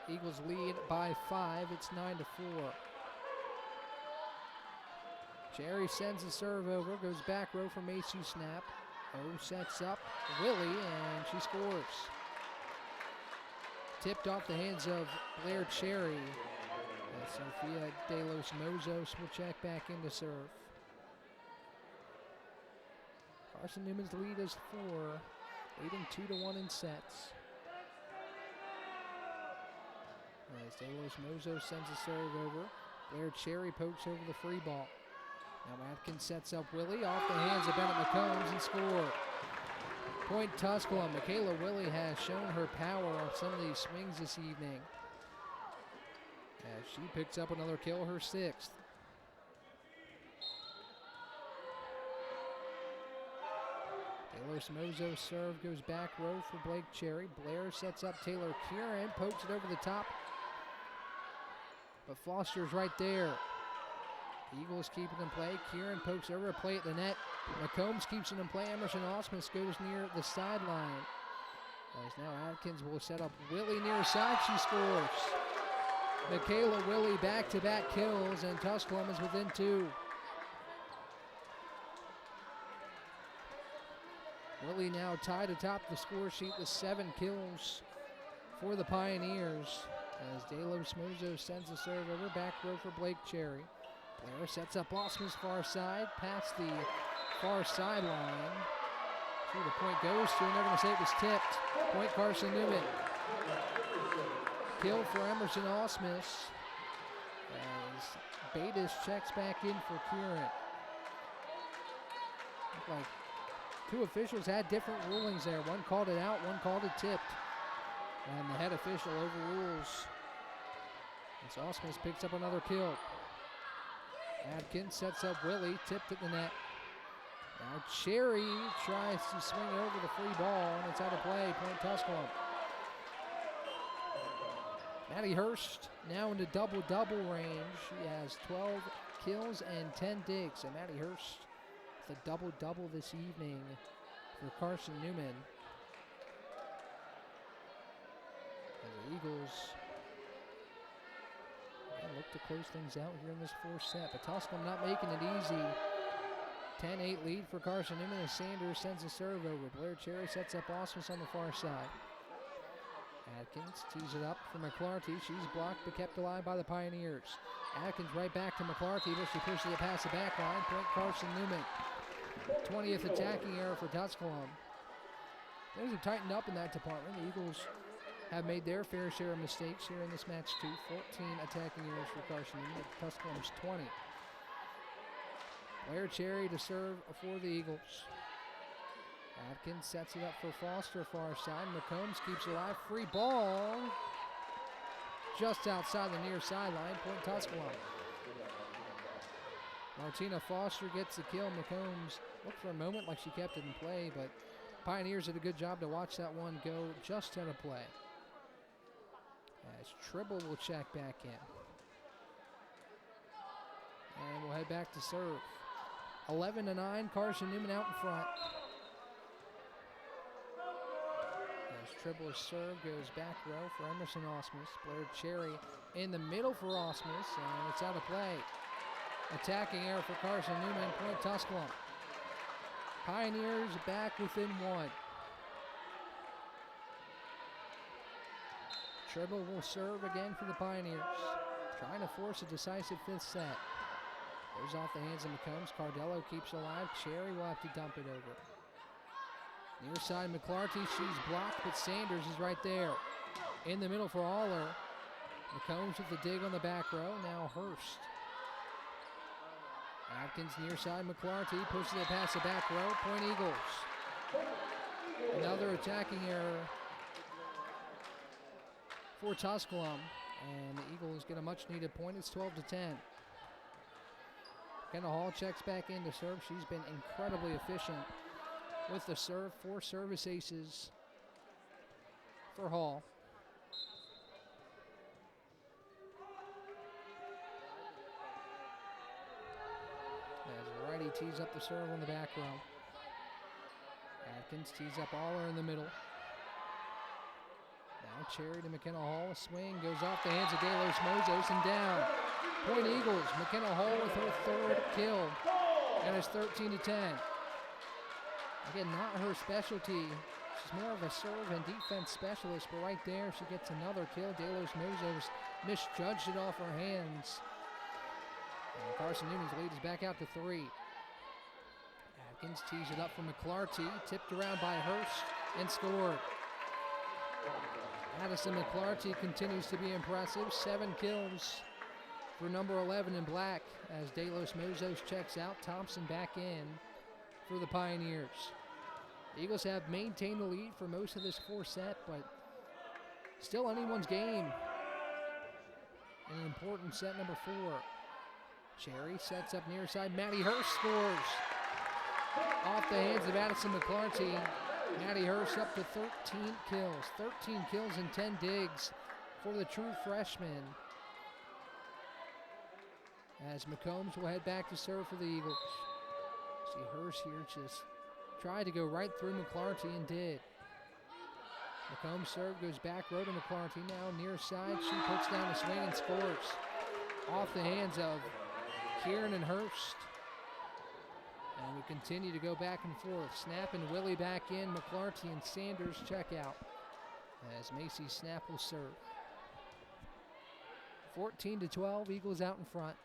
Eagles lead by 5. It's 9-4. Cherry sends a serve over, goes back row for Macy Snap. O sets up Willie, and she scores. Tipped off the hands of Blair Cherry. Sophia De Los Mozos will check back in to serve. Carson-Newman's lead is 4, leading 2-1 in sets. As De Los Mozos sends a serve over, Blair Cherry pokes over the free ball. Now Atkins sets up Willie off the hands of Bennett McCombs and score. Point Tusculum. Michaela Willie has shown her power on some of these swings this evening, as she picks up another kill, her 6th. De Los Mozos serve goes back row for Blake Cherry. Blair sets up Taylor Kieran, pokes it over the top, but Foster's right there. Eagles keep it in play. Kieran pokes over a play at the net. McCombs keeps it in play. Emerson Osmus goes near the sideline. As now Atkins will set up Willie near side. She scores. Michaela Willie back-to-back kills, and Tusculum is within 2. Willie now tied atop the score sheet with 7 kills for the Pioneers. As De Los Mozos sends a serve over, back row for Blake Cherry. Blair sets up Osmus far side, past the far sideline. See where the point goes to, and they're going to say it was tipped. Point Carson-Newman. Kill for Emerson Osmus as Batis checks back in for Kieran. Looked like 2 officials had different rulings there. One called it out, one called it tipped. And the head official overrules as Osmus picks up another kill. Atkins sets up Willie, tipped at the net. Now Cherry tries to swing over the free ball, and it's out of play. Point Tusculum. Maddie Hurst now into double-double range. She has 12 kills and 10 digs. And Maddie Hurst with a double-double this evening for Carson-Newman. And the Eagles look to close things out here in this fourth set. But Tusculum not making it easy. 10-8 lead for Carson-Newman as Sanders sends a serve over. Blair Cherry sets up Osmus on the far side. Atkins tees it up for McClarty. She's blocked but kept alive by the Pioneers. Atkins right back to McClarty, but she pushes it past the back line. Point Carson-Newman. 20th attacking error for Tusculum. Things have tightened up in that department. The Eagles have made their fair share of mistakes here in this match too. 14 attacking errors for Carson-Newman. Tusculum's 20. Blair Cherry to serve for the Eagles. Atkins sets it up for Foster far side. McCombs keeps it alive. Free ball just outside the near sideline. Point Tusculum. Martina Foster gets the kill. McCombs looked for a moment like she kept it in play, but Pioneers did a good job to watch that one go just out of play. As Tribble will check back in. And we'll head back to serve. 11-9, Carson-Newman out in front. As Tribble's serve goes back row for Emerson Osmus. Blair Cherry in the middle for Osmus, and it's out of play. Attacking error for Carson-Newman, point Tusculum. Pioneers back within one. Tribble will serve again for the Pioneers, trying to force a decisive fifth set. Goes off the hands of McCombs. Cardello keeps alive. Cherry will have to dump it over. Near side McClarty, she's blocked, but Sanders is right there. In the middle for Aller. McCombs with the dig on the back row. Now Hurst. Atkins near side McClarty pushes it past the back row. Point Eagles. Another attacking error for Tusculum, and the Eagles get a much needed point. It's 12-10. Kenna Hall checks back in to serve. She's been incredibly efficient with the serve. 4 service aces for Hall. As Righty tees up the serve on the back row. Atkins tees up Aller in the middle. Now Cherry to McKenna Hall. A swing goes off the hands of De Los Mozos and down. Point Eagles. McKenna Hall with her 3rd kill. And it's 13-10. Again, not her specialty. She's more of a serve and defense specialist, but right there she gets another kill. De Los Mozos misjudged it off her hands. And Carson-Newman's lead is back out to 3. Atkins tees it up for McClarty. Tipped around by Hurst and scored. Addison McClarty continues to be impressive. 7 kills for number 11 in black as De Los Mozos checks out. Thompson back in for the Pioneers. The Eagles have maintained the lead for most of this 4th set, but still anyone's game in an important set number 4. Cherry sets up near side. Maddie Hurst scores off the hands of Addison McClarty. Maddie Hurst up to 13 kills. 13 kills and 10 digs for the true freshman. As McCombs will head back to serve for the Eagles. See Hurst here just tried to go right through McClarty and did. McCombs' serve goes back row to McClarty. Now near side, she puts down a swing and scores off the hands of Kieran and Hurst. And we continue to go back and forth. Snap and Willie back in. McClarty and Sanders check out as Macy Snap will serve. 14-12, Eagles out in front.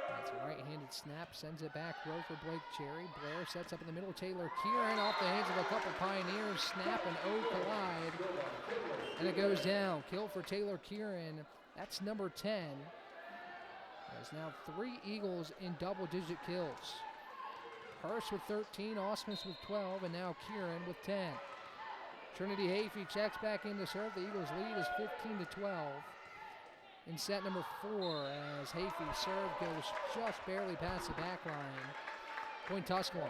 That's a right-handed snap, sends it back row for Blake Cherry. Blair sets up in the middle. Taylor Kieran off the hands of a couple Pioneers. Snap and O collide, and it goes down. Kill for Taylor Kieran. That's number 10. There's now 3 Eagles in double-digit kills. Hurst with 13, Osmus with 12, and now Kieran with 10. Trinity Hayfie checks back in to serve. The Eagles' lead is 15-12 in set number 4 as Hayfie's serve goes just barely past the back line. Point Tusculum.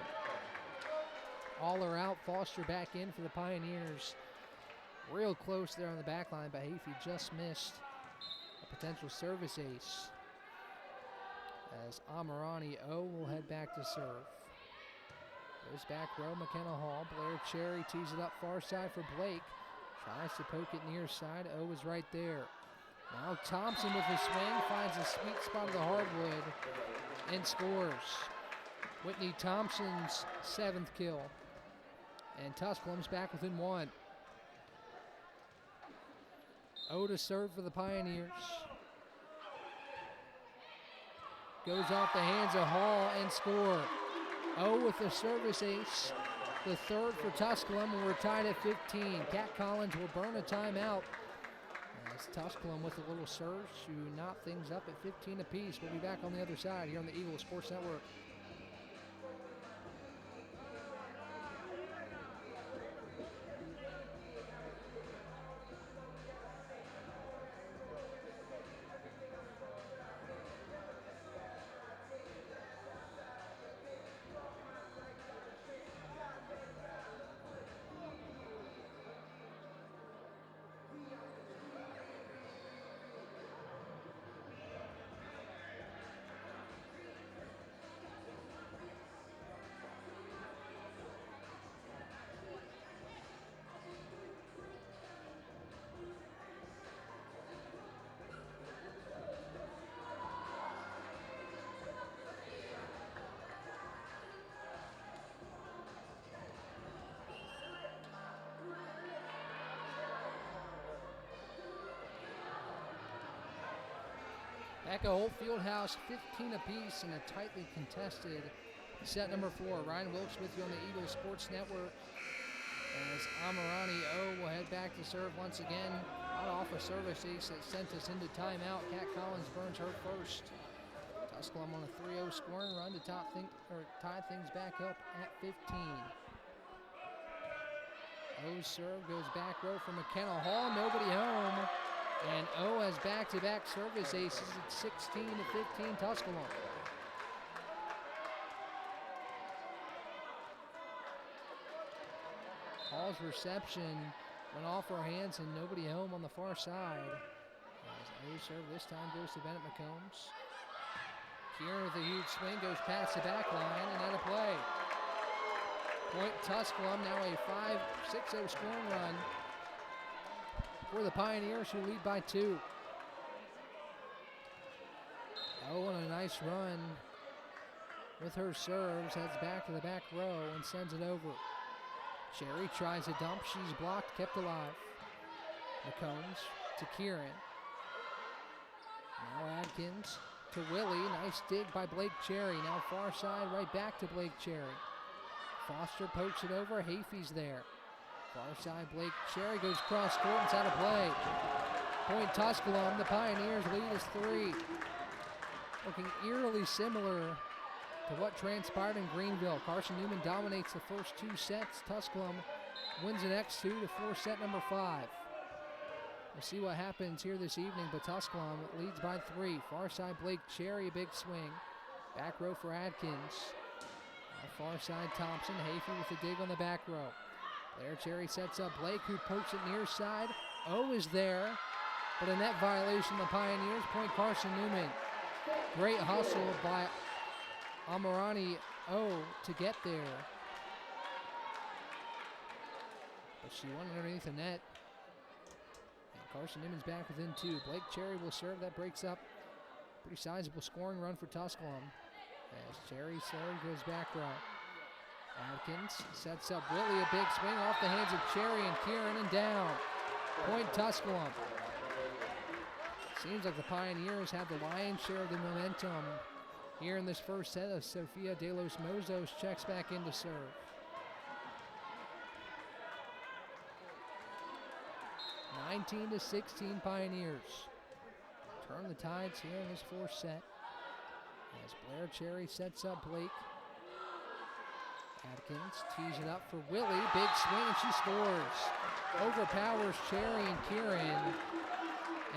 All are out. Foster back in for the Pioneers. Real close there on the back line, but Hayfie just missed a potential service ace. As Amirani O will head back to serve. Goes back row, McKenna Hall. Blair Cherry tees it up far side for Blake. Tries to poke it near side. O is right there. Now Thompson with the swing finds a sweet spot of the hardwood and scores. Whitney Thompson's 7th kill. And Tusculum's back within 1. O to serve for the Pioneers. Goes off the hands of Hall and score. O with the service ace. The 3rd for Tusculum, and we're tied at 15. Kat Collins will burn a timeout. As Tusculum with a little surge to knot things up at 15 apiece. We'll be back on the other side here on the Eagle Sports Network. Echo Holt Fieldhouse, 15 apiece in a tightly contested set number 4. Ryan Wilkes with you on the Eagles Sports Network. As Amirani O will head back to serve once again. Out off a service ace that sent us into timeout. Kat Collins burns her first. Tusculum on a 3-0 scoring run to tie things back up at 15. O's serve goes back row for McKenna Hall. Nobody home. And O has back-to-back service aces at 16 to 15 Tusculum. Hall's reception went off her hands and nobody home on the far side. As O serve this time goes to Bennett McCombs. Kieran with a huge swing goes past the back line and out of play. Point Tusculum, now a 5-6-0 scoring run for the Pioneers, who lead by 2. O on a nice run with her serves, heads back to the back row and sends it over. Cherry tries a dump, she's blocked, kept alive. McCombs to Kieran. Now Adkins to Willie, nice dig by Blake Cherry. Now far side, right back to Blake Cherry. Foster pokes it over, Hafey's there. Far side, Blake Cherry goes cross court, it's out of play. Point Tusculum, the Pioneers lead is 3. Looking eerily similar to what transpired in Greenville. Carson-Newman dominates the first 2 sets. Tusculum wins the next 2 to force set number 5. We'll see what happens here this evening, but Tusculum leads by 3. Far side, Blake Cherry, a big swing. Back row for Adkins. Far side, Thompson. Hafey with the dig on the back row. Blair Cherry sets up Blake, who pokes it near side. O is there, but a net violation. The Pioneers. Point Carson-Newman. Great hustle by Amirani O to get there. But she won underneath the net. And Carson-Newman's back within 2. Blake Cherry will serve. That breaks up pretty sizable scoring run for Tusculum. As Cherry serve goes back row. Adkins sets up Willie, a big swing off the hands of Cherry and Kieran and down. Point Tusculum. Seems like the Pioneers have the lion's share of the momentum here in this first set as Sofia de los Mozos checks back in to serve. (19-16) Pioneers. Turn the tides here in this fourth set. As Blair Cherry sets up Blake. Adkins tees it up for Willie. Big swing and she scores. Overpowers Cherry and Kieran.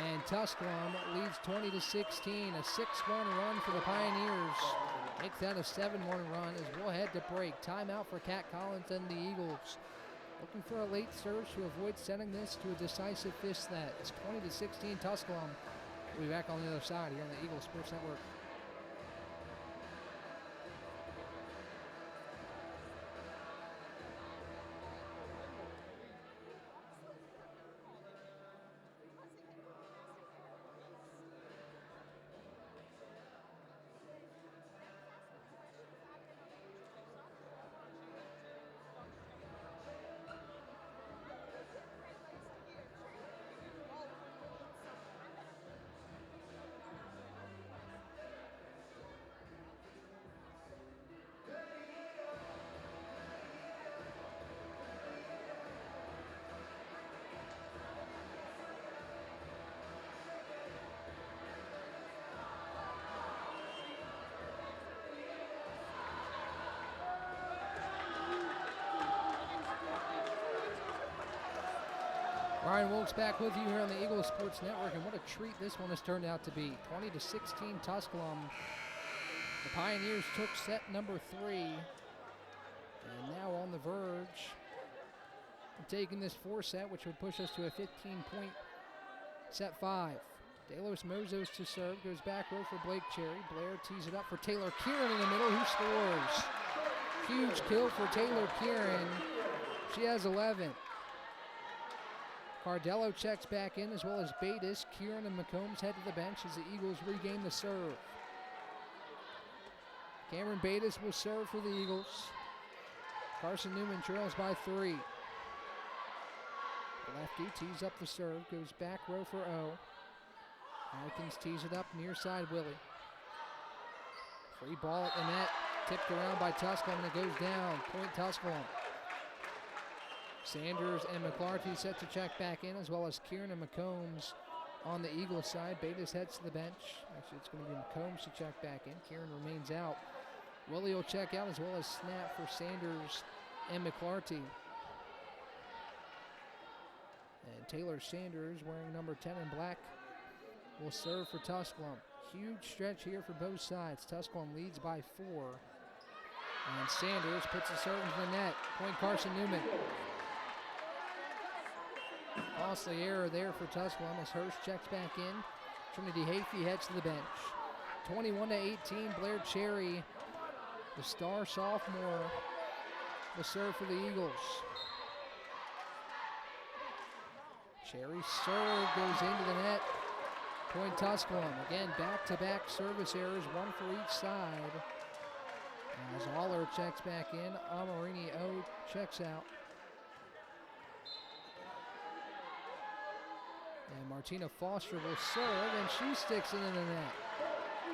And Tusculum leads 20-16. A 6-1 run for the Pioneers. Make that a 7-1 run as we'll head to break. Timeout for Kat Collins and the Eagles. Looking for a late surge to avoid sending this to a decisive fifth set. It's 20-16 Tusculum. We'll be back on the other side here on the Eagles Sports Network. Ryan Wilkes back with you here on the Eagles Sports Network, and what a treat this one has turned out to be. 20-16 Tusculum. The Pioneers took set number 3, and now on the verge of taking this 4 set, which would push us to a 15-point set 5. De Los Mozos to serve, goes back row for Blake Cherry. Blair tees it up for Taylor Kieran in the middle, who scores. Huge kill for Taylor Kieran. She has 11. Cardello checks back in, as well as Batis. Kieran and McCombs head to the bench as the Eagles regain the serve. Cameron Batis will serve for the Eagles. Carson-Newman trails by 3. Lefty tees up the serve, goes back row for O. Atkins tees it up near side, Willie. Free ball at the net, tipped around by Tusculum, and it goes down. Point Tusculum. Sanders and McClarty set to check back in, as well as Kieran and McCombs on the Eagles side. Betas heads to the bench. Actually, it's going to be McCombs to check back in. Kieran remains out. Willie will check out, as well as snap for Sanders and McClarty. And Taylor Sanders, wearing number 10 in black, will serve for Tusculum. Huge stretch here for both sides. Tusculum leads by 4. And Sanders puts a serve into the net. Point Carson-Newman. Costly error there for Tusculum as Hurst checks back in. Trinity Hafey heads to the bench. 21-18, Blair Cherry, the star sophomore, the serve for the Eagles. Cherry's serve goes into the net. Point Tusculum. Again, back-to-back service errors, one for each side. As Aller checks back in, Amarini O checks out. And Martina Foster will serve, and she sticks it in the net.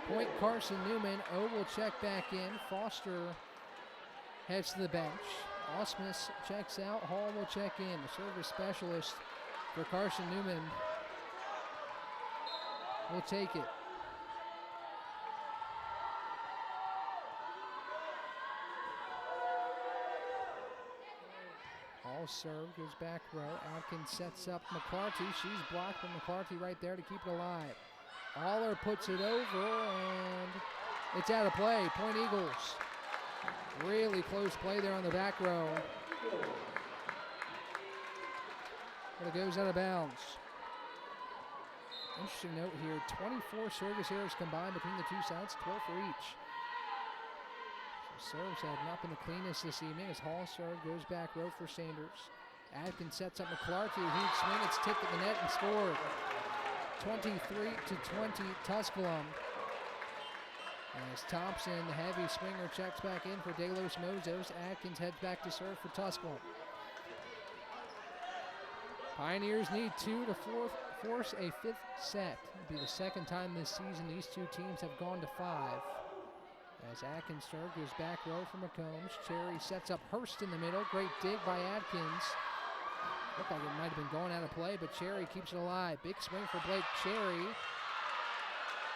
Point Carson-Newman. O will check back in. Foster heads to the bench. Osmus checks out. Hall will check in. The service specialist for Carson-Newman will take it. Hall serve goes back row. Atkins sets up McClarty. She's blocked, but McClarty right there to keep it alive. Aller puts it over, and it's out of play. Point Eagles. Really close play there on the back row. But it goes out of bounds. Interesting note here, 24 service errors combined between the two sides, 12 for each. So serves have not been the cleanest this evening as Hall serve goes back row for Sanders. Atkins sets up McClarty, a huge swing, it's tipped at the net and scored. 23-20, Tusculum. As Thompson, the heavy swinger, checks back in for De Los Mozos. Atkins heads back to serve for Tusculum. Pioneers need 2 to force a 5th set. It'll be the second time this season these two teams have gone to 5. As Atkins serve goes back row for McCombs. Cherry sets up Hurst in the middle. Great dig by Atkins. Looked like it might have been going out of play, but Cherry keeps it alive. Big swing for Blake Cherry.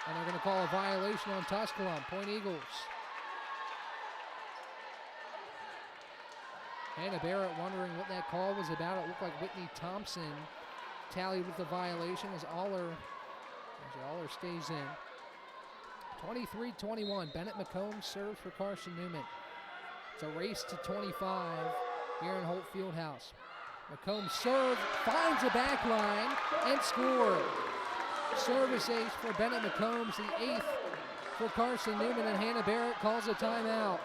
And they're going to call a violation on Tusculum. Point Eagles. Hannah Barrett wondering what that call was about. It looked like Whitney Thompson tallied with the violation as Aller stays in. 23-21, Bennett McCombs serves for Carson-Newman. It's a race to 25 here in Holt Fieldhouse. McCombs serve, finds a back line, and scored. Service ace for Bennett McCombs, the 8th for Carson-Newman, and Hannah Barrett calls a timeout.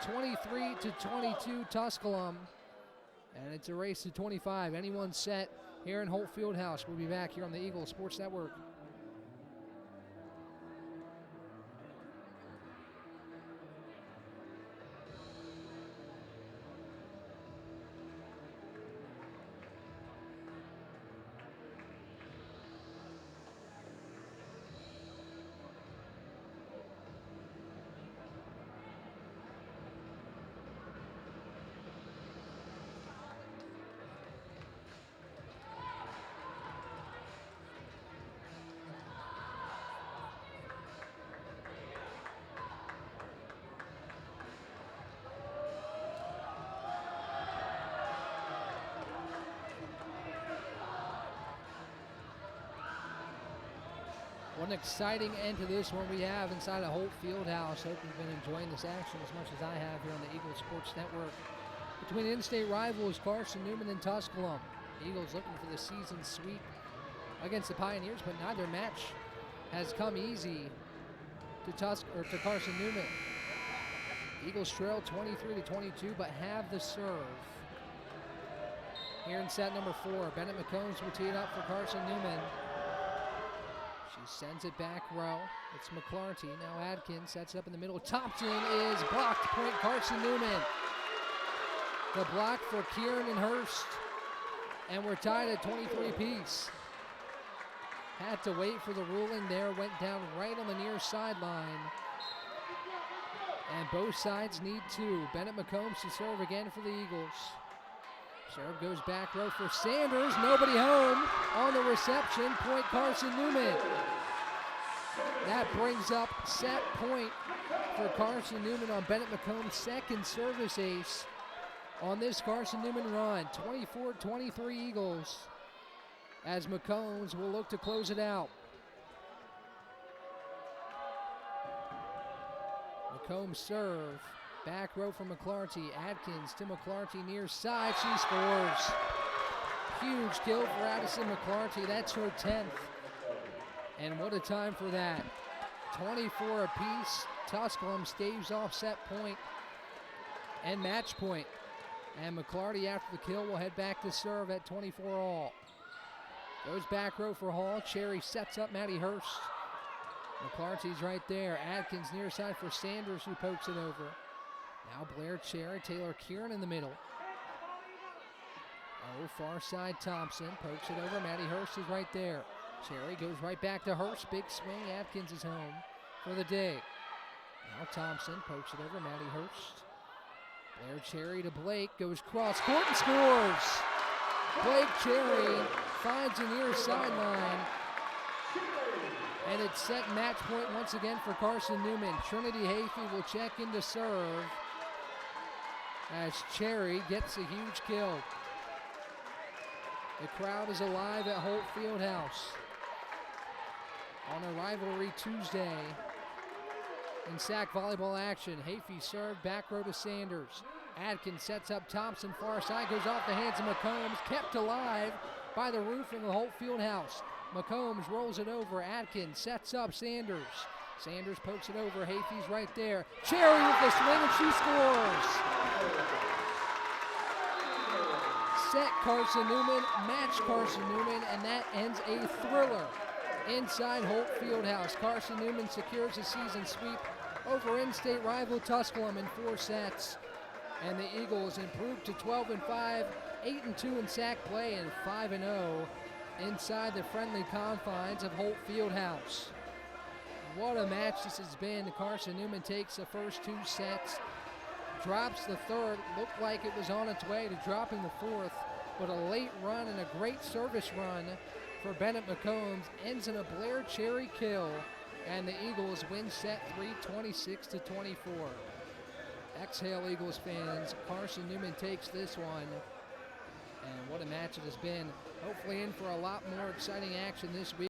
23-22 Tusculum, and it's a race to 25. Anyone set here in Holt Fieldhouse. We'll be back here on the Eagle Sports Network. What an exciting end to this one we have inside of Holt Fieldhouse. Hope you've been enjoying this action as much as I have here on the Eagle Sports Network. Between in-state rivals Carson-Newman and Tusculum. Eagles looking for the season sweep against the Pioneers, but neither match has come easy to Carson-Newman. Eagles trail 23-22, but have the serve. Here in set number 4, Bennett McCombs will tee it up for Carson-Newman. She sends it back row. It's McClarty. Now Atkins sets up in the middle. Thompson is blocked. Point Carson-Newman. The block for Kieran and Hurst. And we're tied at 23 apiece. Had to wait for the ruling there. Went down right on the near sideline. And both sides need two. Bennett McCombs to serve again for the Eagles. Serve goes back row for Sanders. Nobody home on the reception. Point Carson-Newman. That brings up set point for Carson-Newman on Bennett McCombs' second service ace on this Carson-Newman run. 24-23 Eagles as McCombs will look to close it out. McCombs serve. Back row for McClarty. Adkins to McClarty near side. She scores. Huge kill for Addison McClarty. That's her 10th. And what a time for that. 24 apiece. Tusculum staves off set point and match point. And McClarty after the kill will head back to serve at 24 all. Goes back row for Hall. Cherry sets up Maddie Hurst. McClarty's right there. Adkins near side for Sanders who pokes it over. Now Blair Cherry, Taylor Kieran in the middle. Oh, far side Thompson pokes it over. Maddie Hurst is right there. Cherry goes right back to Hurst. Big swing. Adkins is home for the day. Now Thompson pokes it over. Maddie Hurst. Blair Cherry to Blake. Goes cross court and scores. Blake Cherry finds a near sideline. And it's set match point once again for Carson-Newman. Trinity Hayfie will check in to serve as Cherry gets a huge kill. The crowd is alive at Holt Fieldhouse on a rivalry Tuesday in SAC volleyball action. Hayfie served back row to Sanders. Adkins sets up Thompson, far side, goes off the hands of McCombs, kept alive by the roof of the Holt Fieldhouse. McCombs rolls it over. Adkins sets up Sanders. Sanders pokes it over. Hayfie's right there. Cherry with the swing and she scores. Set Carson-Newman, match Carson-Newman, and that ends a thriller inside Holt Fieldhouse. Carson-Newman secures a season sweep over in-state rival Tusculum in 4 sets. And the Eagles improved to 12-5, 8-2 in SAC play, and 5-0 inside the friendly confines of Holt Fieldhouse. What a match this has been. Carson-Newman takes the first 2 sets, drops the third, looked like it was on its way to dropping the fourth, but a late run and a great service run for Bennett McCombs ends in a Blair Cherry kill, and the Eagles win set 3, 26-24. Exhale, Eagles fans. Carson-Newman takes this one. And what a match it has been. Hopefully in for a lot more exciting action this week.